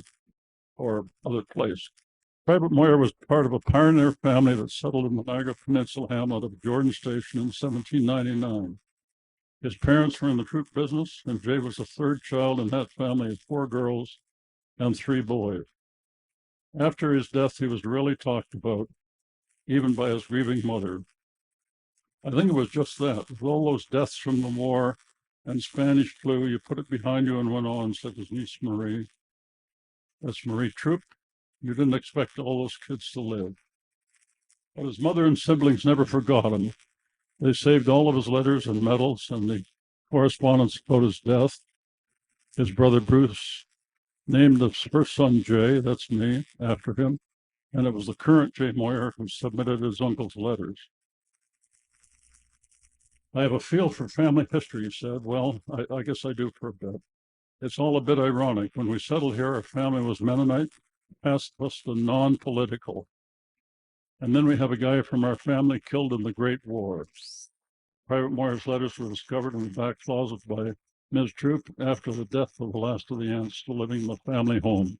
or other place. Private Moyer was part of a pioneer family that settled in the Niagara Peninsula hamlet of Jordan Station in 1799. His parents were in the fruit business, and Jay was the third child in that family of 4 girls and 3 boys. After his death, he was really talked about, even by his grieving mother. I think it was just that. With all those deaths from the war and Spanish flu, you put it behind you and went on, said his niece Marie. That's Marie Troop. You didn't expect all those kids to live. But his mother and siblings never forgot him. They saved all of his letters and medals and the correspondence about his death. His brother Bruce named his first son Jay, that's me, after him, and it was the current Jay Moyer who submitted his uncle's letters. I have a feel for family history, he said. Well, I guess I do for a bit. It's all a bit ironic. When we settled here, our family was Mennonite, pacifist and non-political. And then we have a guy from our family killed in the Great War. Private Moyer's letters were discovered in the back closet by Ms. Troop after the death of the last of the aunts still living in the family home.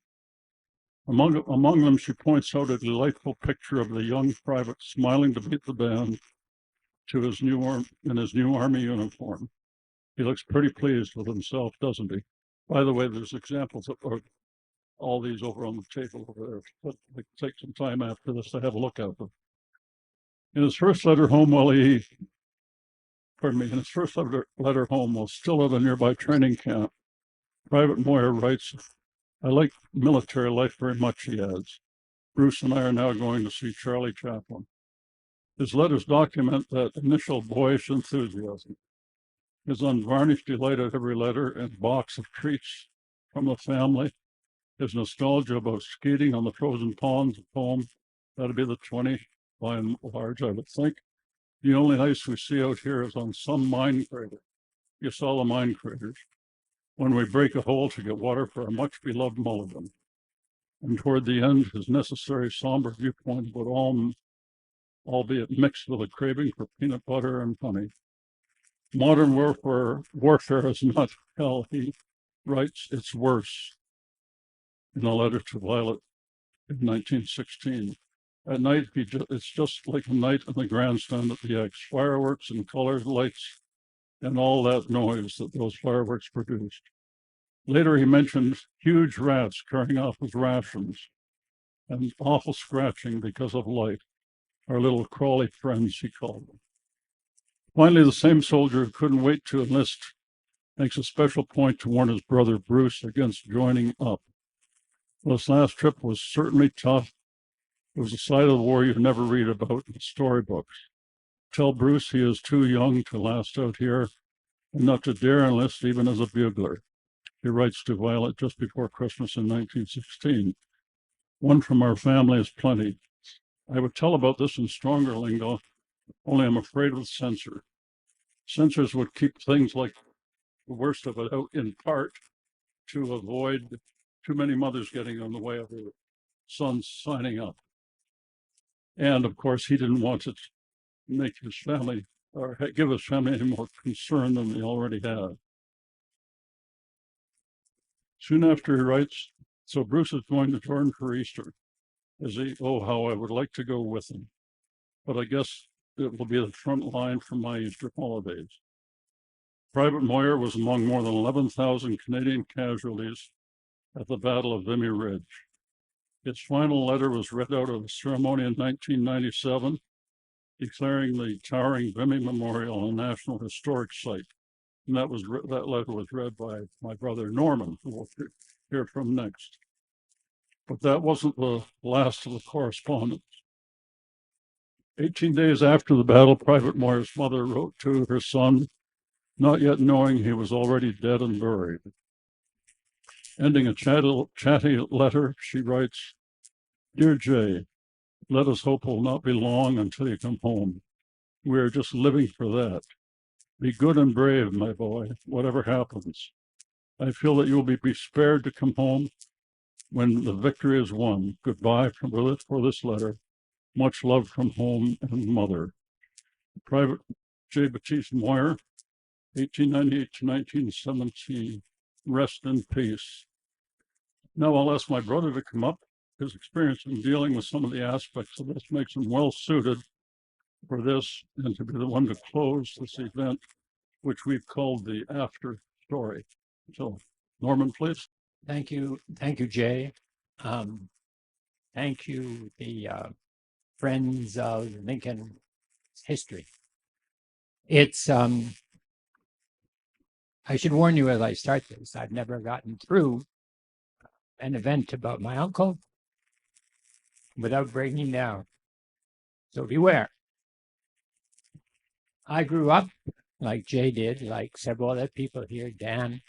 Among them, she points out a delightful picture of the young private smiling to meet the band in his new army uniform. He looks pretty pleased with himself, doesn't he? By the way, there's examples of all these over on the table over there. But take some time after this to have a look at them. In his first letter home, while still at a nearby training camp, Private Moyer writes, I like military life very much, he adds. Bruce and I are now going to see Charlie Chaplin. His letters document that initial boyish enthusiasm, his unvarnished delight at every letter and box of treats from the family, his nostalgia about skating on the frozen ponds at home. That'd be the 20 by and large, I would think. The only ice we see out here is on some mine crater. you saw the mine craters. When we break a hole to get water for our much-beloved mulligan. And toward the end, his necessary somber viewpoint about all, albeit mixed with a craving for peanut butter and honey. Modern warfare is not hell, he writes, it's worse, in a letter to Violet in 1916. At night, it's just like a night in the grandstand at the X, fireworks and colored lights and all that noise that those fireworks produced. Later, he mentioned huge rats carrying off his rations and awful scratching because of light, our little crawly friends, he called them. Finally, the same soldier who couldn't wait to enlist makes a special point to warn his brother Bruce against joining up. Well, this last trip was certainly tough. It was a side of the war you never read about in storybooks. Tell Bruce he is too young to last out here and not to dare enlist even as a bugler. He writes to Violet just before Christmas in 1916. One from our family is plenty. I would tell about this in stronger lingo, only I'm afraid of the censor. Censors would keep things like the worst of it out in part to avoid too many mothers getting in the way of their sons signing up. And of course, he didn't want to make his family or give his family any more concern than they already had. Soon after he writes, so Bruce is going to Jordan for Easter. Oh, how I would like to go with him. But I guess it will be the front line for my Easter holidays. Private Moyer was among more than 11,000 Canadian casualties at the Battle of Vimy Ridge. His final letter was read out at a ceremony in 1997, declaring the towering Vimy Memorial a National Historic Site. And that letter was read by my brother Norman, who we'll hear from next. But that wasn't the last of the correspondence. 18 days after the battle, Private Moyer's mother wrote to her son, not yet knowing he was already dead and buried. Ending a chatty letter, she writes, Dear Jay, let us hope it will not be long until you come home. We are just living for that. Be good and brave, my boy, whatever happens. I feel that you will be spared to come home when the victory is won. Goodbye for this letter. Much love from home and mother. Private J. Baptiste Moyer, 1898 to 1917. Rest in peace. Now I'll ask my brother to come up. His experience in dealing with some of the aspects of this makes him well suited for this and to be the one to close this event, which we've called the after story. So, Norman, please. Thank you, Jay. Thank you, the Friends of Lincoln History. It's I should warn you as I start this, I've never gotten through an event about my uncle without breaking down. So beware. I grew up, like Jay did, like several other people here, Dan,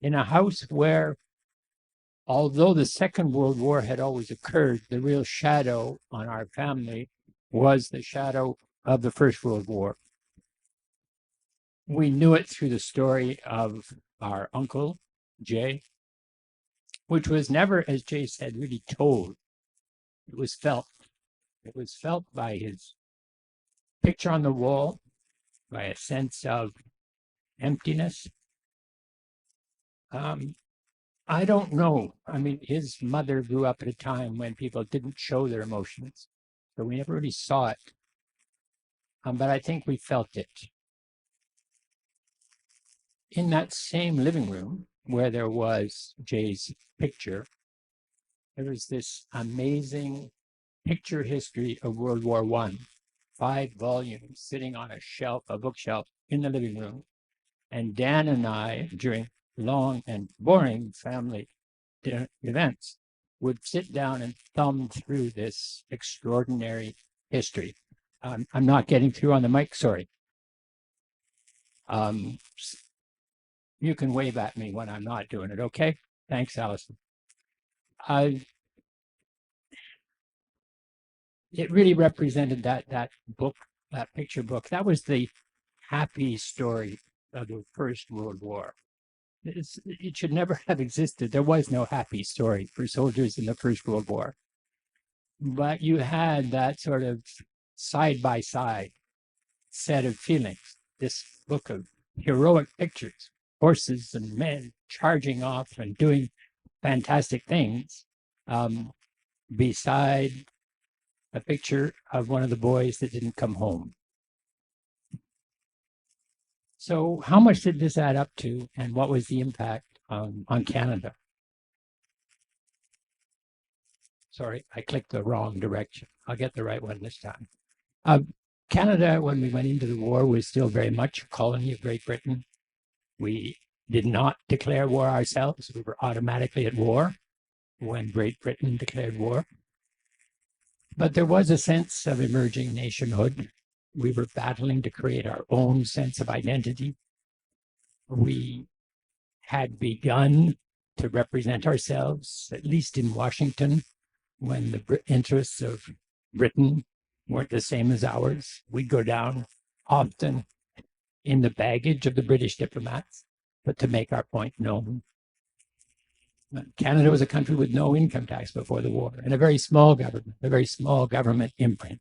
in a house where, although the Second World War had always occurred, the real shadow on our family was the shadow of the First World War. We knew it through the story of our uncle, Jay, which was never, as Jay said, really told. It was felt. It was felt by his picture on the wall, by a sense of emptiness. I don't know. I mean, his mother grew up at a time when people didn't show their emotions, so we never really saw it. But I think we felt it. In that same living room where there was Jay's picture, there was this amazing picture history of World War I, 5 volumes sitting on a bookshelf in the living room. And Dan and I, during long and boring family events, would sit down and thumb through this extraordinary history. I'm not getting through on the mic, sorry. You can wave at me when I'm not doing it, okay? Thanks, Allison. It really represented that book, that picture book. That was the happy story of the First World War. It should never have existed. There was no happy story for soldiers in the First World War. But you had that sort of side-by-side set of feelings. This book of heroic pictures, horses and men charging off and doing fantastic things, beside a picture of one of the boys that didn't come home. So how much did this add up to, and what was the impact on Canada? Sorry, I clicked the wrong direction. I'll get the right one this time. Canada, when we went into the war, was still very much a colony of Great Britain. We did not declare war ourselves. We were automatically at war when Great Britain declared war. But there was a sense of emerging nationhood. We were battling to create our own sense of identity. We had begun to represent ourselves, at least in Washington, when the interests of Britain weren't the same as ours. We'd go down often in the baggage of the British diplomats, but to make our point known. Canada was a country with no income tax before the war and a very small government imprint.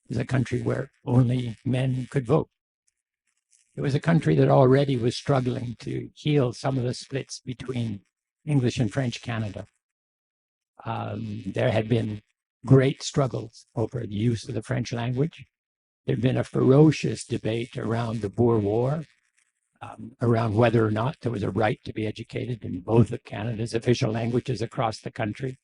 It was a country where only men could vote. It was a country that already was struggling to heal some of the splits between English and French Canada. There had been great struggles over the use of the French language. There had been a ferocious debate around the Boer War, around whether or not there was a right to be educated in both of Canada's official languages across the country.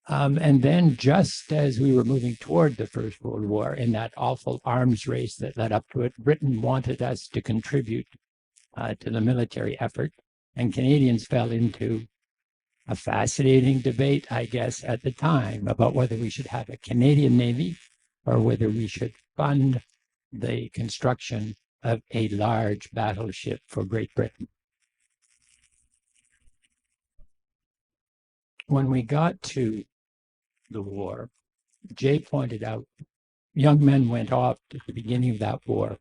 And then just as we were moving toward the First World War, in that awful arms race that led up to it, Britain wanted us to contribute to the military effort, and Canadians fell into a fascinating debate, I guess, at the time about whether we should have a Canadian Navy or whether we should fund the construction of a large battleship for Great Britain. When we got to the war, Jay pointed out, young men went off at the beginning of that war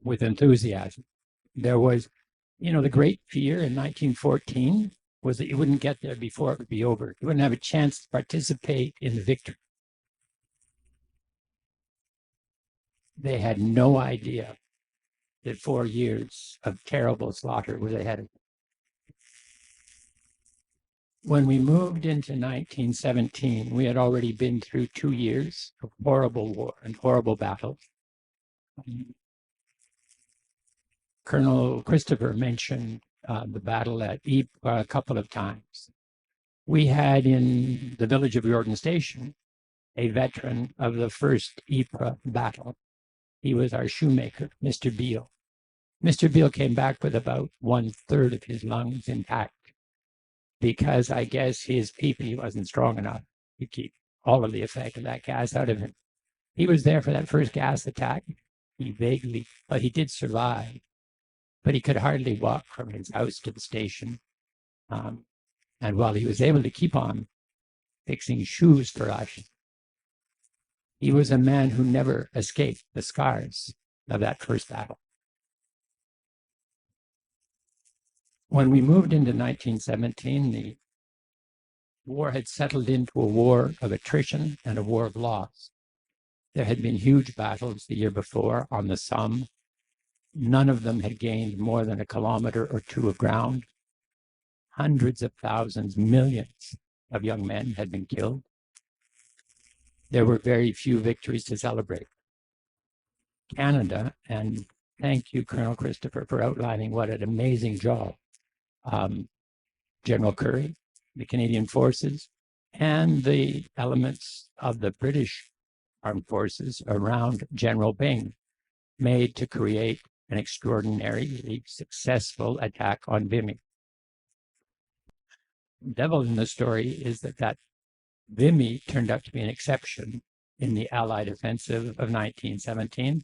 with enthusiasm. There was, the great fear in 1914 was that you wouldn't get there before it would be over. You wouldn't have a chance to participate in the victory. They had no idea that 4 years of terrible slaughter was ahead of them. When we moved into 1917, we had already been through 2 years of horrible war and horrible battles. Col Christopher mentioned the battle at Ypres a couple of times. We had in the village of Jordan Station a veteran of the first Ypres battle. He was our shoemaker, Mr. Beale. Mr. Beale came back with about 1/3 of his lungs intact because I guess his pee-pee wasn't strong enough to keep all of the effect of that gas out of him. He was there for that first gas attack. But he did survive. But he could hardly walk from his house to the station. And while he was able to keep on fixing shoes for us, he was a man who never escaped the scars of that first battle. When we moved into 1917, the war had settled into a war of attrition and a war of loss. There had been huge battles the year before on the Somme. None of them had gained more than 1 kilometer or 2 of ground. Hundreds of thousands, millions of young men had been killed. There were very few victories to celebrate. Canada, and thank you, Col Christopher, for outlining what an amazing job. General Currie, the Canadian Forces, and the elements of the British Armed Forces around General Byng made to create an extraordinarily successful attack on Vimy. The devil in the story is that Vimy turned out to be an exception in the Allied offensive of 1917.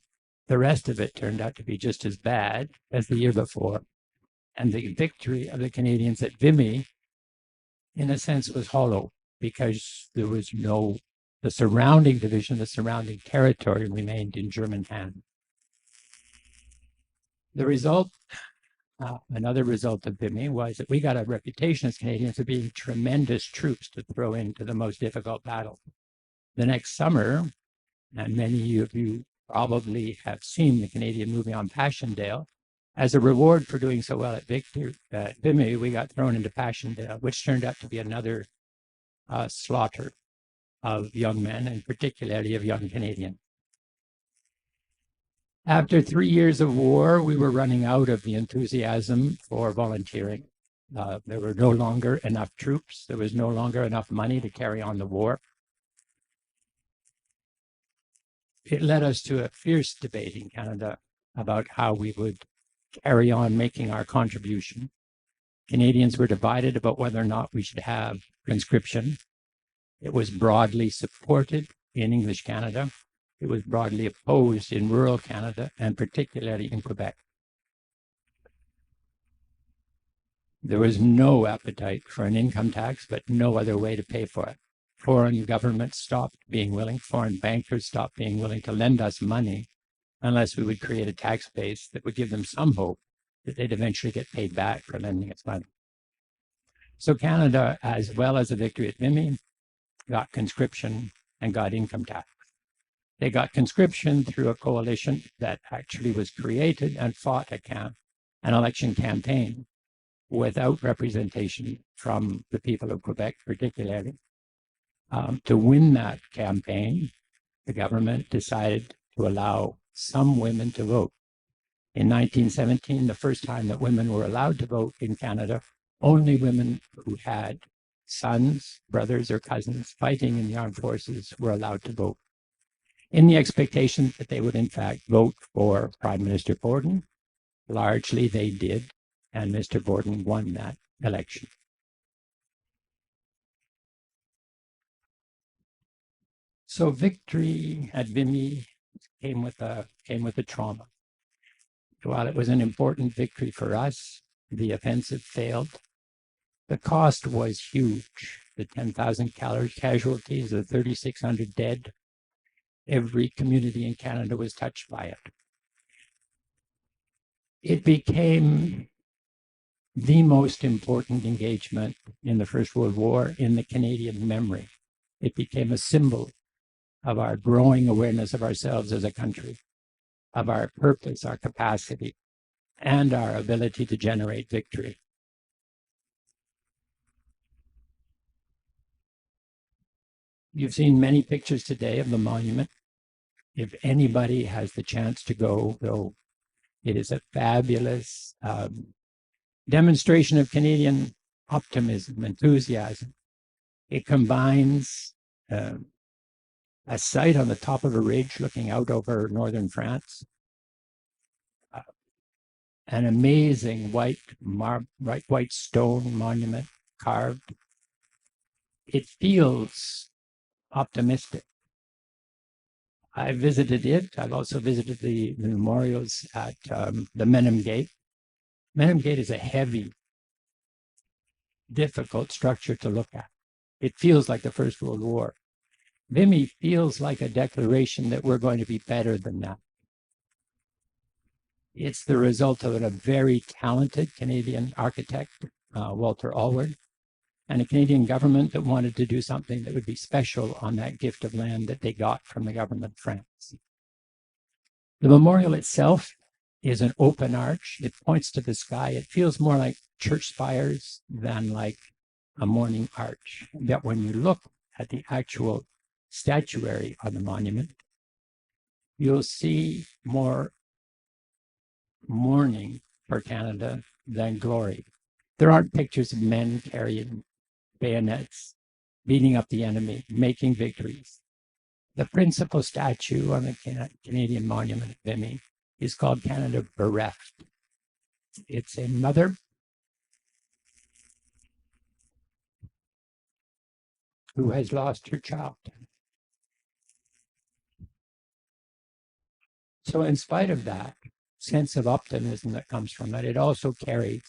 The rest of it turned out to be just as bad as the year before. And the victory of the Canadians at Vimy, in a sense, was hollow because there was the surrounding division, the surrounding territory remained in German hands. The result, another result of Vimy, was that we got a reputation as Canadians of being tremendous troops to throw into the most difficult battle. The next summer, and many of you probably have seen the Canadian movie on Passchendaele, as a reward for doing so well at Vimy, we got thrown into Passchendaele, which turned out to be another slaughter of young men, and particularly of young Canadians. After 3 years of war, we were running out of the enthusiasm for volunteering. There were no longer enough troops. There was no longer enough money to carry on the war. It led us to a fierce debate in Canada about how we would carry on making our contribution. Canadians were divided about whether or not we should have conscription. It was broadly supported in English Canada. It was broadly opposed in rural Canada, and particularly in Quebec. There was no appetite for an income tax, but no other way to pay for it. Foreign governments stopped being willing, foreign bankers stopped being willing to lend us money unless we would create a tax base that would give them some hope that they'd eventually get paid back for lending us money. So Canada, as well as a victory at Vimy, got conscription and got income tax. They got conscription through a coalition that actually was created and fought an election campaign without representation from the people of Quebec, particularly. To win that campaign, the government decided to allow some women to vote. In 1917, the first time that women were allowed to vote in Canada, only women who had sons, brothers, or cousins fighting in the armed forces were allowed to vote, in the expectation that they would in fact vote for Prime Minister Borden. Largely they did, and Mr. Borden won that election. So victory at Vimy came with a trauma. While it was an important victory for us, the offensive failed. The cost was huge. The 10,000 casualties, the 3,600 dead. Every community in Canada was touched by it. It became the most important engagement in the First World War in the Canadian memory. It became a symbol of our growing awareness of ourselves as a country, of our purpose, our capacity, and our ability to generate victory. You've seen many pictures today of the monument. If anybody has the chance to go. It is a fabulous demonstration of Canadian optimism, enthusiasm. It combines a site on the top of a ridge looking out over northern France, an amazing white stone monument carved. It feels optimistic. I visited it. I've also visited the memorials at the Menem Gate. Menem Gate is a heavy, difficult structure to look at. It feels like the First World War. Vimy feels like a declaration that we're going to be better than that. It's the result of a very talented Canadian architect, Walter Allward, and a Canadian government that wanted to do something that would be special on that gift of land that they got from the government of France. The memorial itself is an open arch. It points to the sky. It feels more like church spires than like a morning arch. Yet when you look at the actual statuary on the monument, you'll see more mourning for Canada than glory. There aren't pictures of men carrying bayonets, beating up the enemy, making victories. The principal statue on the Canadian monument at Vimy is called Canada Bereft. It's a mother who has lost her child. So in spite of that sense of optimism that comes from it, it also carries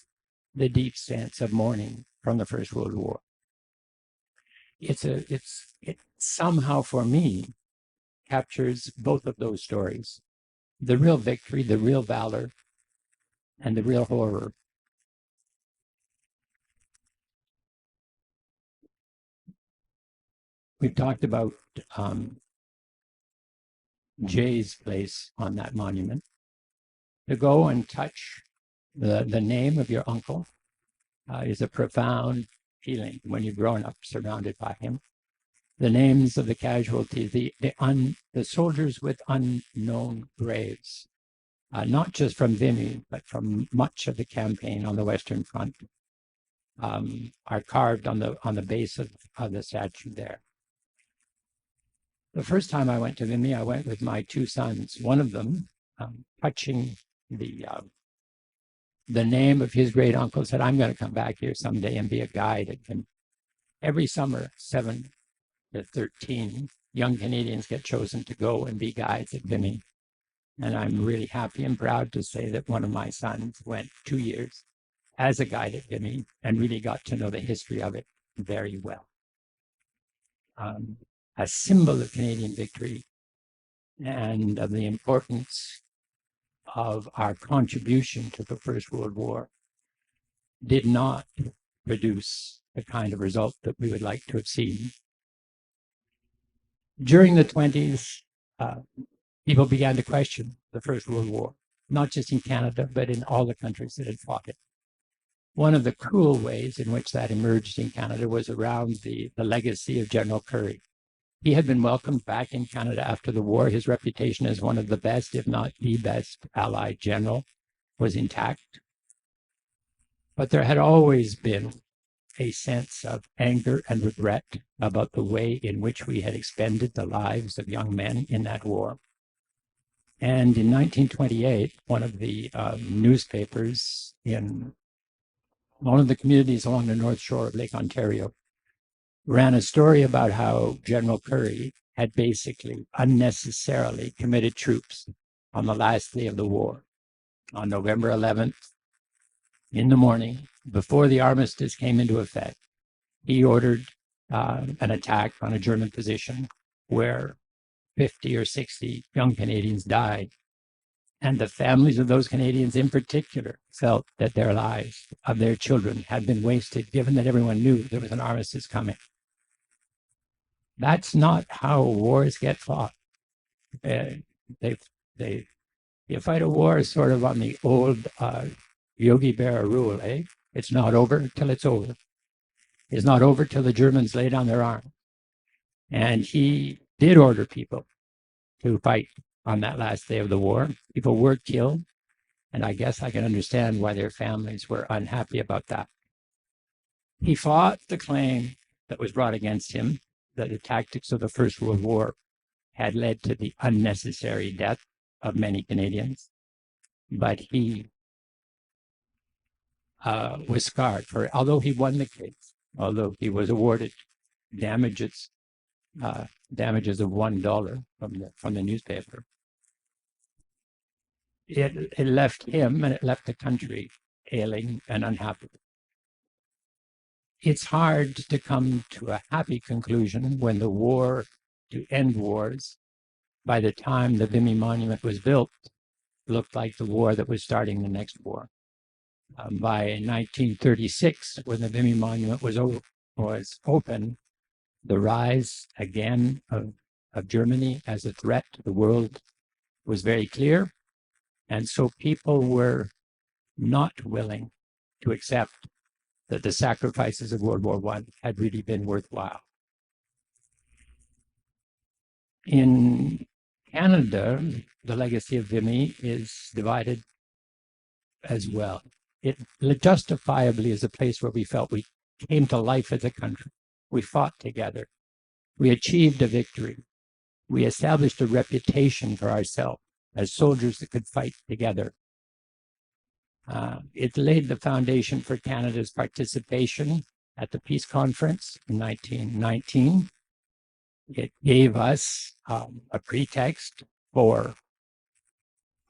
the deep sense of mourning from the First World War. It somehow, for me, captures both of those stories. The real victory, the real valor, and the real horror. We've talked about Jay's place on that monument. To go and touch the name of your uncle is a profound feeling when you've grown up surrounded by him. The names of the casualties, the soldiers with unknown graves, not just from Vimy, but from much of the campaign on the Western Front, are carved on the base of the statue there. The first time I went to Vimy, I went with my two sons. One of them, touching the name of his great uncle, said, "I'm going to come back here someday and be a guide at Vimy." Every summer, 7 to 13 young Canadians get chosen to go and be guides at Vimy. And I'm really happy and proud to say that one of my sons went 2 years as a guide at Vimy and really got to know the history of it very well. A symbol of Canadian victory and of the importance of our contribution to the First World War did not produce the kind of result that we would like to have seen. During the 20s, people began to question the First World War, not just in Canada, but in all the countries that had fought it. One of the cruel ways in which that emerged in Canada was around the legacy of General Currie. He had been welcomed back in Canada after the war. His reputation as one of the best, if not the best, Allied general was intact. But there had always been a sense of anger and regret about the way in which we had expended the lives of young men in that war. And in 1928, one of the newspapers in one of the communities along the north shore of Lake Ontario ran a story about how General Currie had basically unnecessarily committed troops on the last day of the war. On November 11th, in the morning, before the armistice came into effect, he ordered an attack on a German position where 50 or 60 young Canadians died. And the families of those Canadians in particular felt that their lives of their children had been wasted, given that everyone knew there was an armistice coming. That's not how wars get fought. You fight a war sort of on the old Yogi Berra rule, eh? It's not over till it's over. It's not over till the Germans lay down their arms. And he did order people to fight on that last day of the war. People were killed, and I guess I can understand why their families were unhappy about that. He fought the claim that was brought against him that the tactics of the First World War had led to the unnecessary death of many Canadians, but he was scarred for it. Although he won the case, although he was awarded damages of $1 from the newspaper. It left him and it left the country ailing and unhappy. It's hard to come to a happy conclusion when the war to end wars, by the time the Vimy Monument was built, looked like the war that was starting the next war. By 1936, when the Vimy Monument was open, the rise again of Germany as a threat to the world was very clear. And so people were not willing to accept that the sacrifices of World War I had really been worthwhile. In Canada, the legacy of Vimy is divided as well. It justifiably is a place where we felt we came to life as a country. We fought together. We achieved a victory. We established a reputation for ourselves as soldiers that could fight together. It laid the foundation for Canada's participation at the Peace Conference in 1919. It gave us a pretext for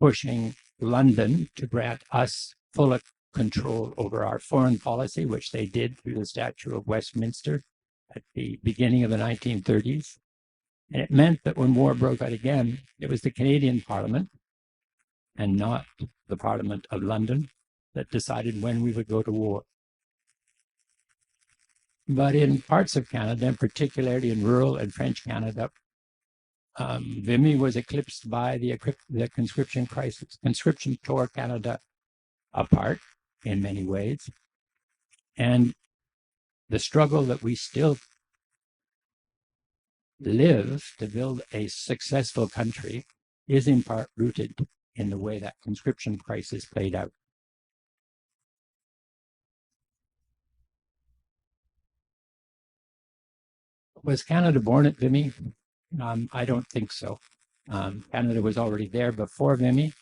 pushing London to grant us full control over our foreign policy, which they did through the Statute of Westminster at the beginning of the 1930s. And it meant that when war broke out again, it was the Canadian Parliament and not the Parliament of London that decided when we would go to war. But in parts of Canada, and particularly in rural and French Canada, Vimy was eclipsed by the conscription crisis. Conscription tore Canada apart in many ways. And the struggle that we still live to build a successful country is in part rooted in the way that conscription crisis played out. Was Canada born at Vimy? I don't think so. Canada was already there before Vimy.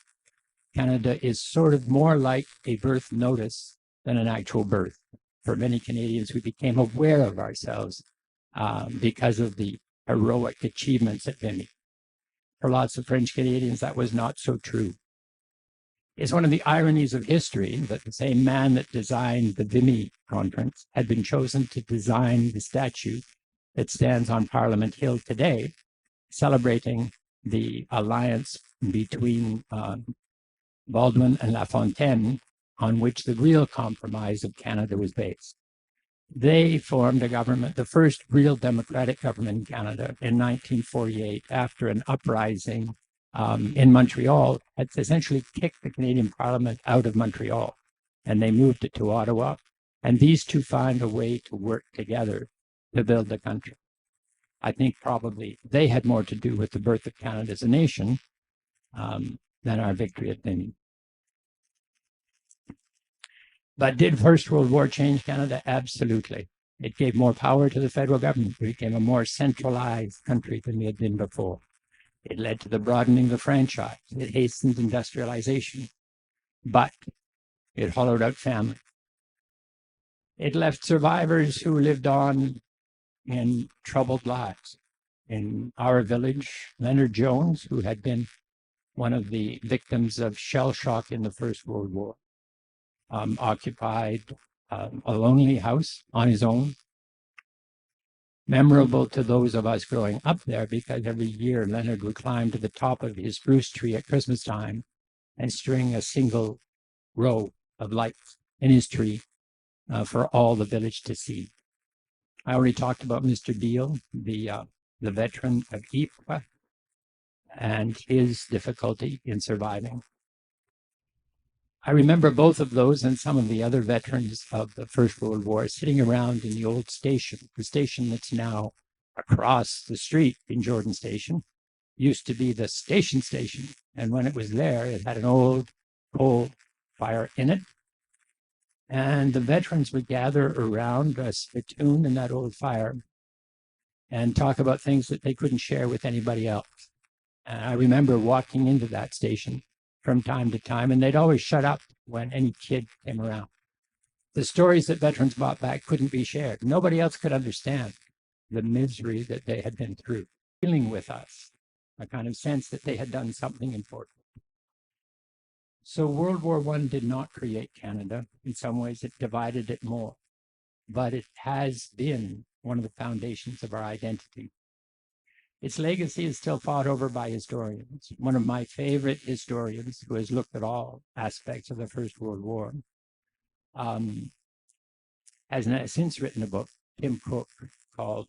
Canada is sort of more like a birth notice than an actual birth. For many Canadians, we became aware of ourselves because of the heroic achievements at Vimy. For lots of French Canadians, that was not so true. It's one of the ironies of history that the same man that designed the Vimy Conference had been chosen to design the statue that stands on Parliament Hill today, celebrating the alliance between Baldwin and La Fontaine, on which the real compromise of Canada was based. They formed a government, the first real democratic government in Canada in 1948, after an uprising in Montreal had essentially kicked the Canadian Parliament out of Montreal, and they moved it to Ottawa. And these two found a way to work together to build the country. I think probably they had more to do with the birth of Canada as a nation than our victory at Vimy. But did First World War change Canada? Absolutely. It gave more power to the federal government. We became a more centralized country than we had been before. It led to the broadening of the franchise. It hastened industrialization, but it hollowed out family. It left survivors who lived on in troubled lives. In our village, Leonard Jones, who had been one of the victims of shell shock in the First World War, occupied a lonely house on his own, memorable to those of us growing up there because every year Leonard would climb to the top of his spruce tree at Christmas time and string a single row of lights in his tree for all the village to see. I already talked about Mr. Deal, the veteran of Ypres, and his difficulty in surviving. I remember both of those and some of the other veterans of the First World War sitting around in the old station, the station that's now across the street in Jordan Station, used to be the station. And when it was there, it had an old coal fire in it. And the veterans would gather around a spittoon in that old fire and talk about things that they couldn't share with anybody else. And I remember walking into that station from time to time, and they'd always shut up when any kid came around. The stories that veterans brought back couldn't be shared. Nobody else could understand the misery that they had been through, dealing with us, a kind of sense that they had done something important. So World War I did not create Canada. In some ways, it divided it more, but it has been one of the foundations of our identity. Its legacy is still fought over by historians. One of my favorite historians, who has looked at all aspects of the First World War, has since written a book, Tim Cook, called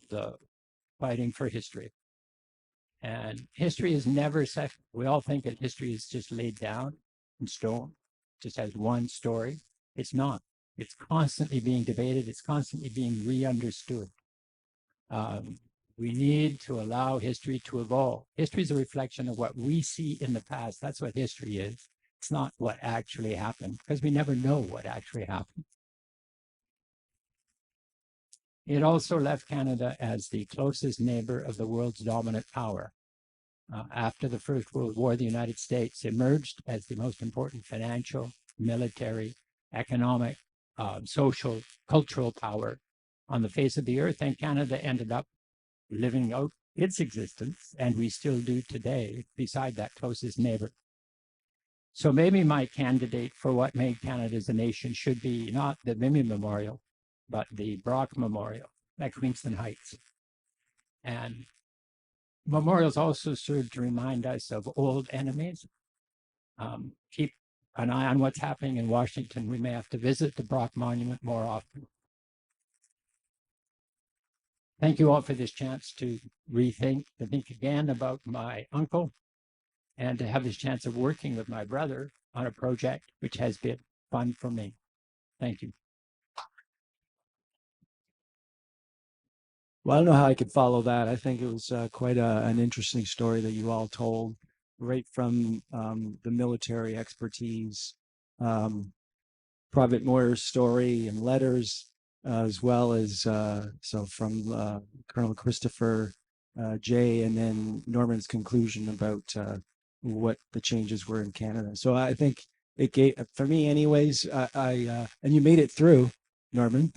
Fighting for History. And history is never set. We all think that history is just laid down in stone, just has one story. It's not. It's constantly being debated. It's constantly being re-understood. We need to allow history to evolve. History is a reflection of what we see in the past. That's what history is. It's not what actually happened, because we never know what actually happened. It also left Canada as the closest neighbor of the world's dominant power. After the First World War, the United States emerged as the most important financial, military, economic, social, cultural power on the face of the earth, and Canada ended up living out its existence, and we still do today, beside that closest neighbor. So maybe my candidate for what made Canada as a nation should be not the Vimy Memorial, but the Brock Memorial at Queenston Heights. And memorials also serve to remind us of old enemies, keep an eye on what's happening in Washington, we may have to visit the Brock Monument more often. Thank you all for this chance to think again about my uncle, and to have this chance of working with my brother on a project which has been fun for me. Thank you. Well, I don't know how I could follow that. I think it was quite an interesting story that you all told, right from the military expertise, Private Moyer's story and letters, as well as so from Colonel Christopher, Jay, and then Norman's conclusion about what the changes were in Canada. So I think it gave, for me anyways, and you made it through, Norman.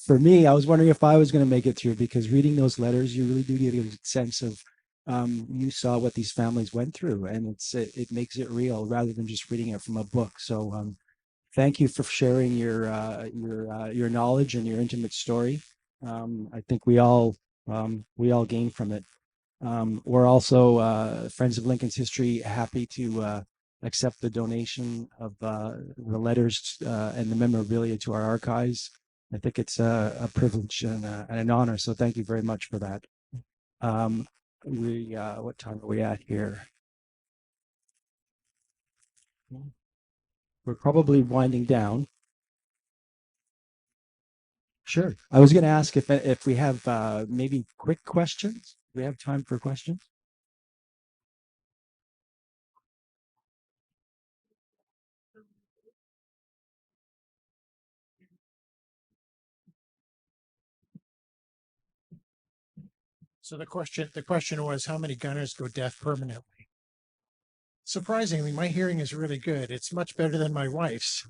For me, I was wondering if I was going to make it through, because reading those letters, you really do get a sense of you saw what these families went through, and it makes it real rather than just reading it from a book. So thank you for sharing your knowledge and your intimate story. I think we all gain from it. We're also Friends of Lincoln's History happy to accept the donation of the letters and the memorabilia to our archives. I think it's a privilege and an honor. So thank you very much for that. What time are we at here? We're probably winding down. Sure. I was going to ask if we have maybe quick questions. Do we have time for questions? So the question was, how many gunners go deaf permanently? Surprisingly, my hearing is really good. It's much better than my wife's.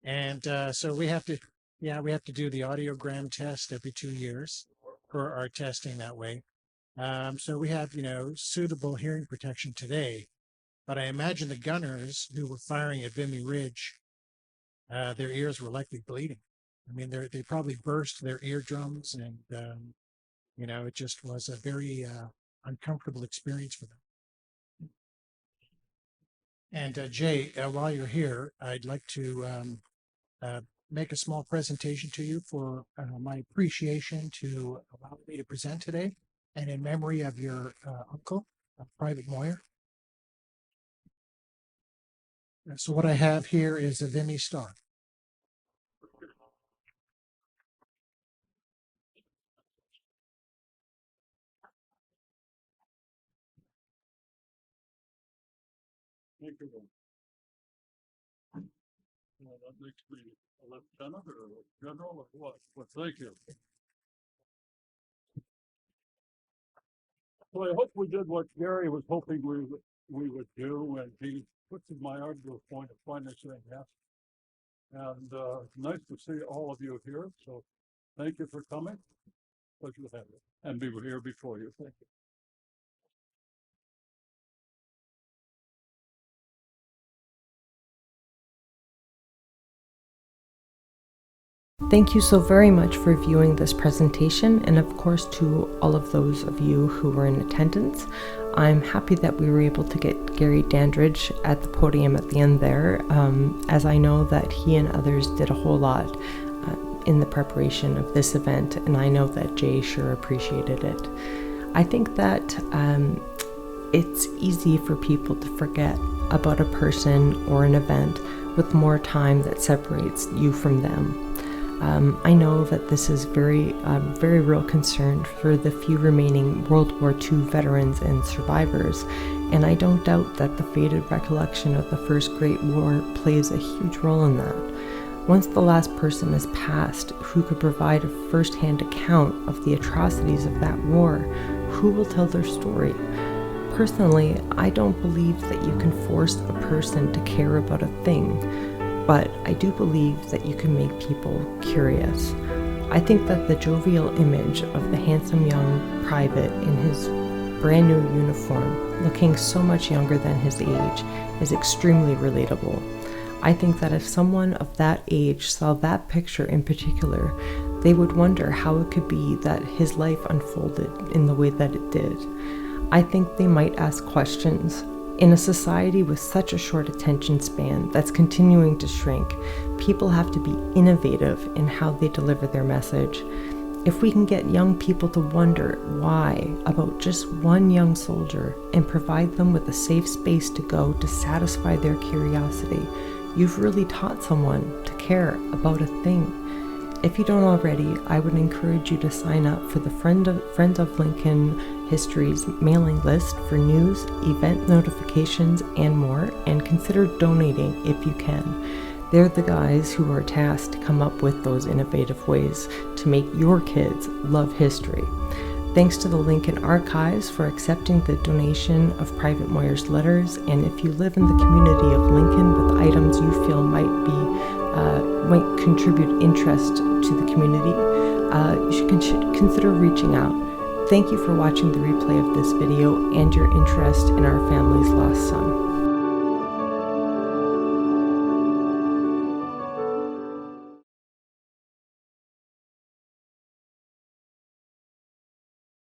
And so we have to do the audiogram test every 2 years for our testing that way. So we have, suitable hearing protection today, but I imagine the gunners who were firing at Vimy Ridge, their ears were likely bleeding. I mean, they probably burst their eardrums, and it just was a very uncomfortable experience for them. And Jay, while you're here, I'd like to make a small presentation to you for my appreciation to allow me to present today, and in memory of your uncle, Private Moyer. So what I have here is a Vimy star. Thank you. Well, that makes me a lieutenant or a general or what? Well, thank you. So I hope we did what Gary was hoping we would do, and he puts in my argument point of finally saying yes. And nice to see all of you here. So thank you for coming. Pleasure to have you. And we were here before you. Thank you. Thank you so very much for viewing this presentation, and of course to all of those of you who were in attendance. I'm happy that we were able to get Gary Dandridge at the podium at the end there, as I know that he and others did a whole lot in the preparation of this event, and I know that Jay sure appreciated it. I think that it's easy for people to forget about a person or an event with more time that separates you from them. I know that this is very real concern for the few remaining World War II veterans and survivors, and I don't doubt that the faded recollection of the First Great War plays a huge role in that. Once the last person has passed who could provide a first-hand account of the atrocities of that war, who will tell their story? Personally, I don't believe that you can force a person to care about a thing, but I do believe that you can make people curious. I think that the jovial image of the handsome young private in his brand new uniform, looking so much younger than his age, is extremely relatable. I think that if someone of that age saw that picture in particular, they would wonder how it could be that his life unfolded in the way that it did. I think they might ask questions. In a society with such a short attention span that's continuing to shrink, people have to be innovative in how they deliver their message. If we can get young people to wonder why about just one young soldier and provide them with a safe space to go to satisfy their curiosity, you've really taught someone to care about a thing. If you don't already, I would encourage you to sign up for the Friends of Lincoln History's mailing list for news, event notifications, and more, and consider donating if you can. They're the guys who are tasked to come up with those innovative ways to make your kids love history. Thanks to the Lincoln Archives for accepting the donation of Private Moyer's letters, and if you live in the community of Lincoln with items you feel might contribute interest to the community, you should consider reaching out. Thank you for watching the replay of this video and your interest in our family's lost son.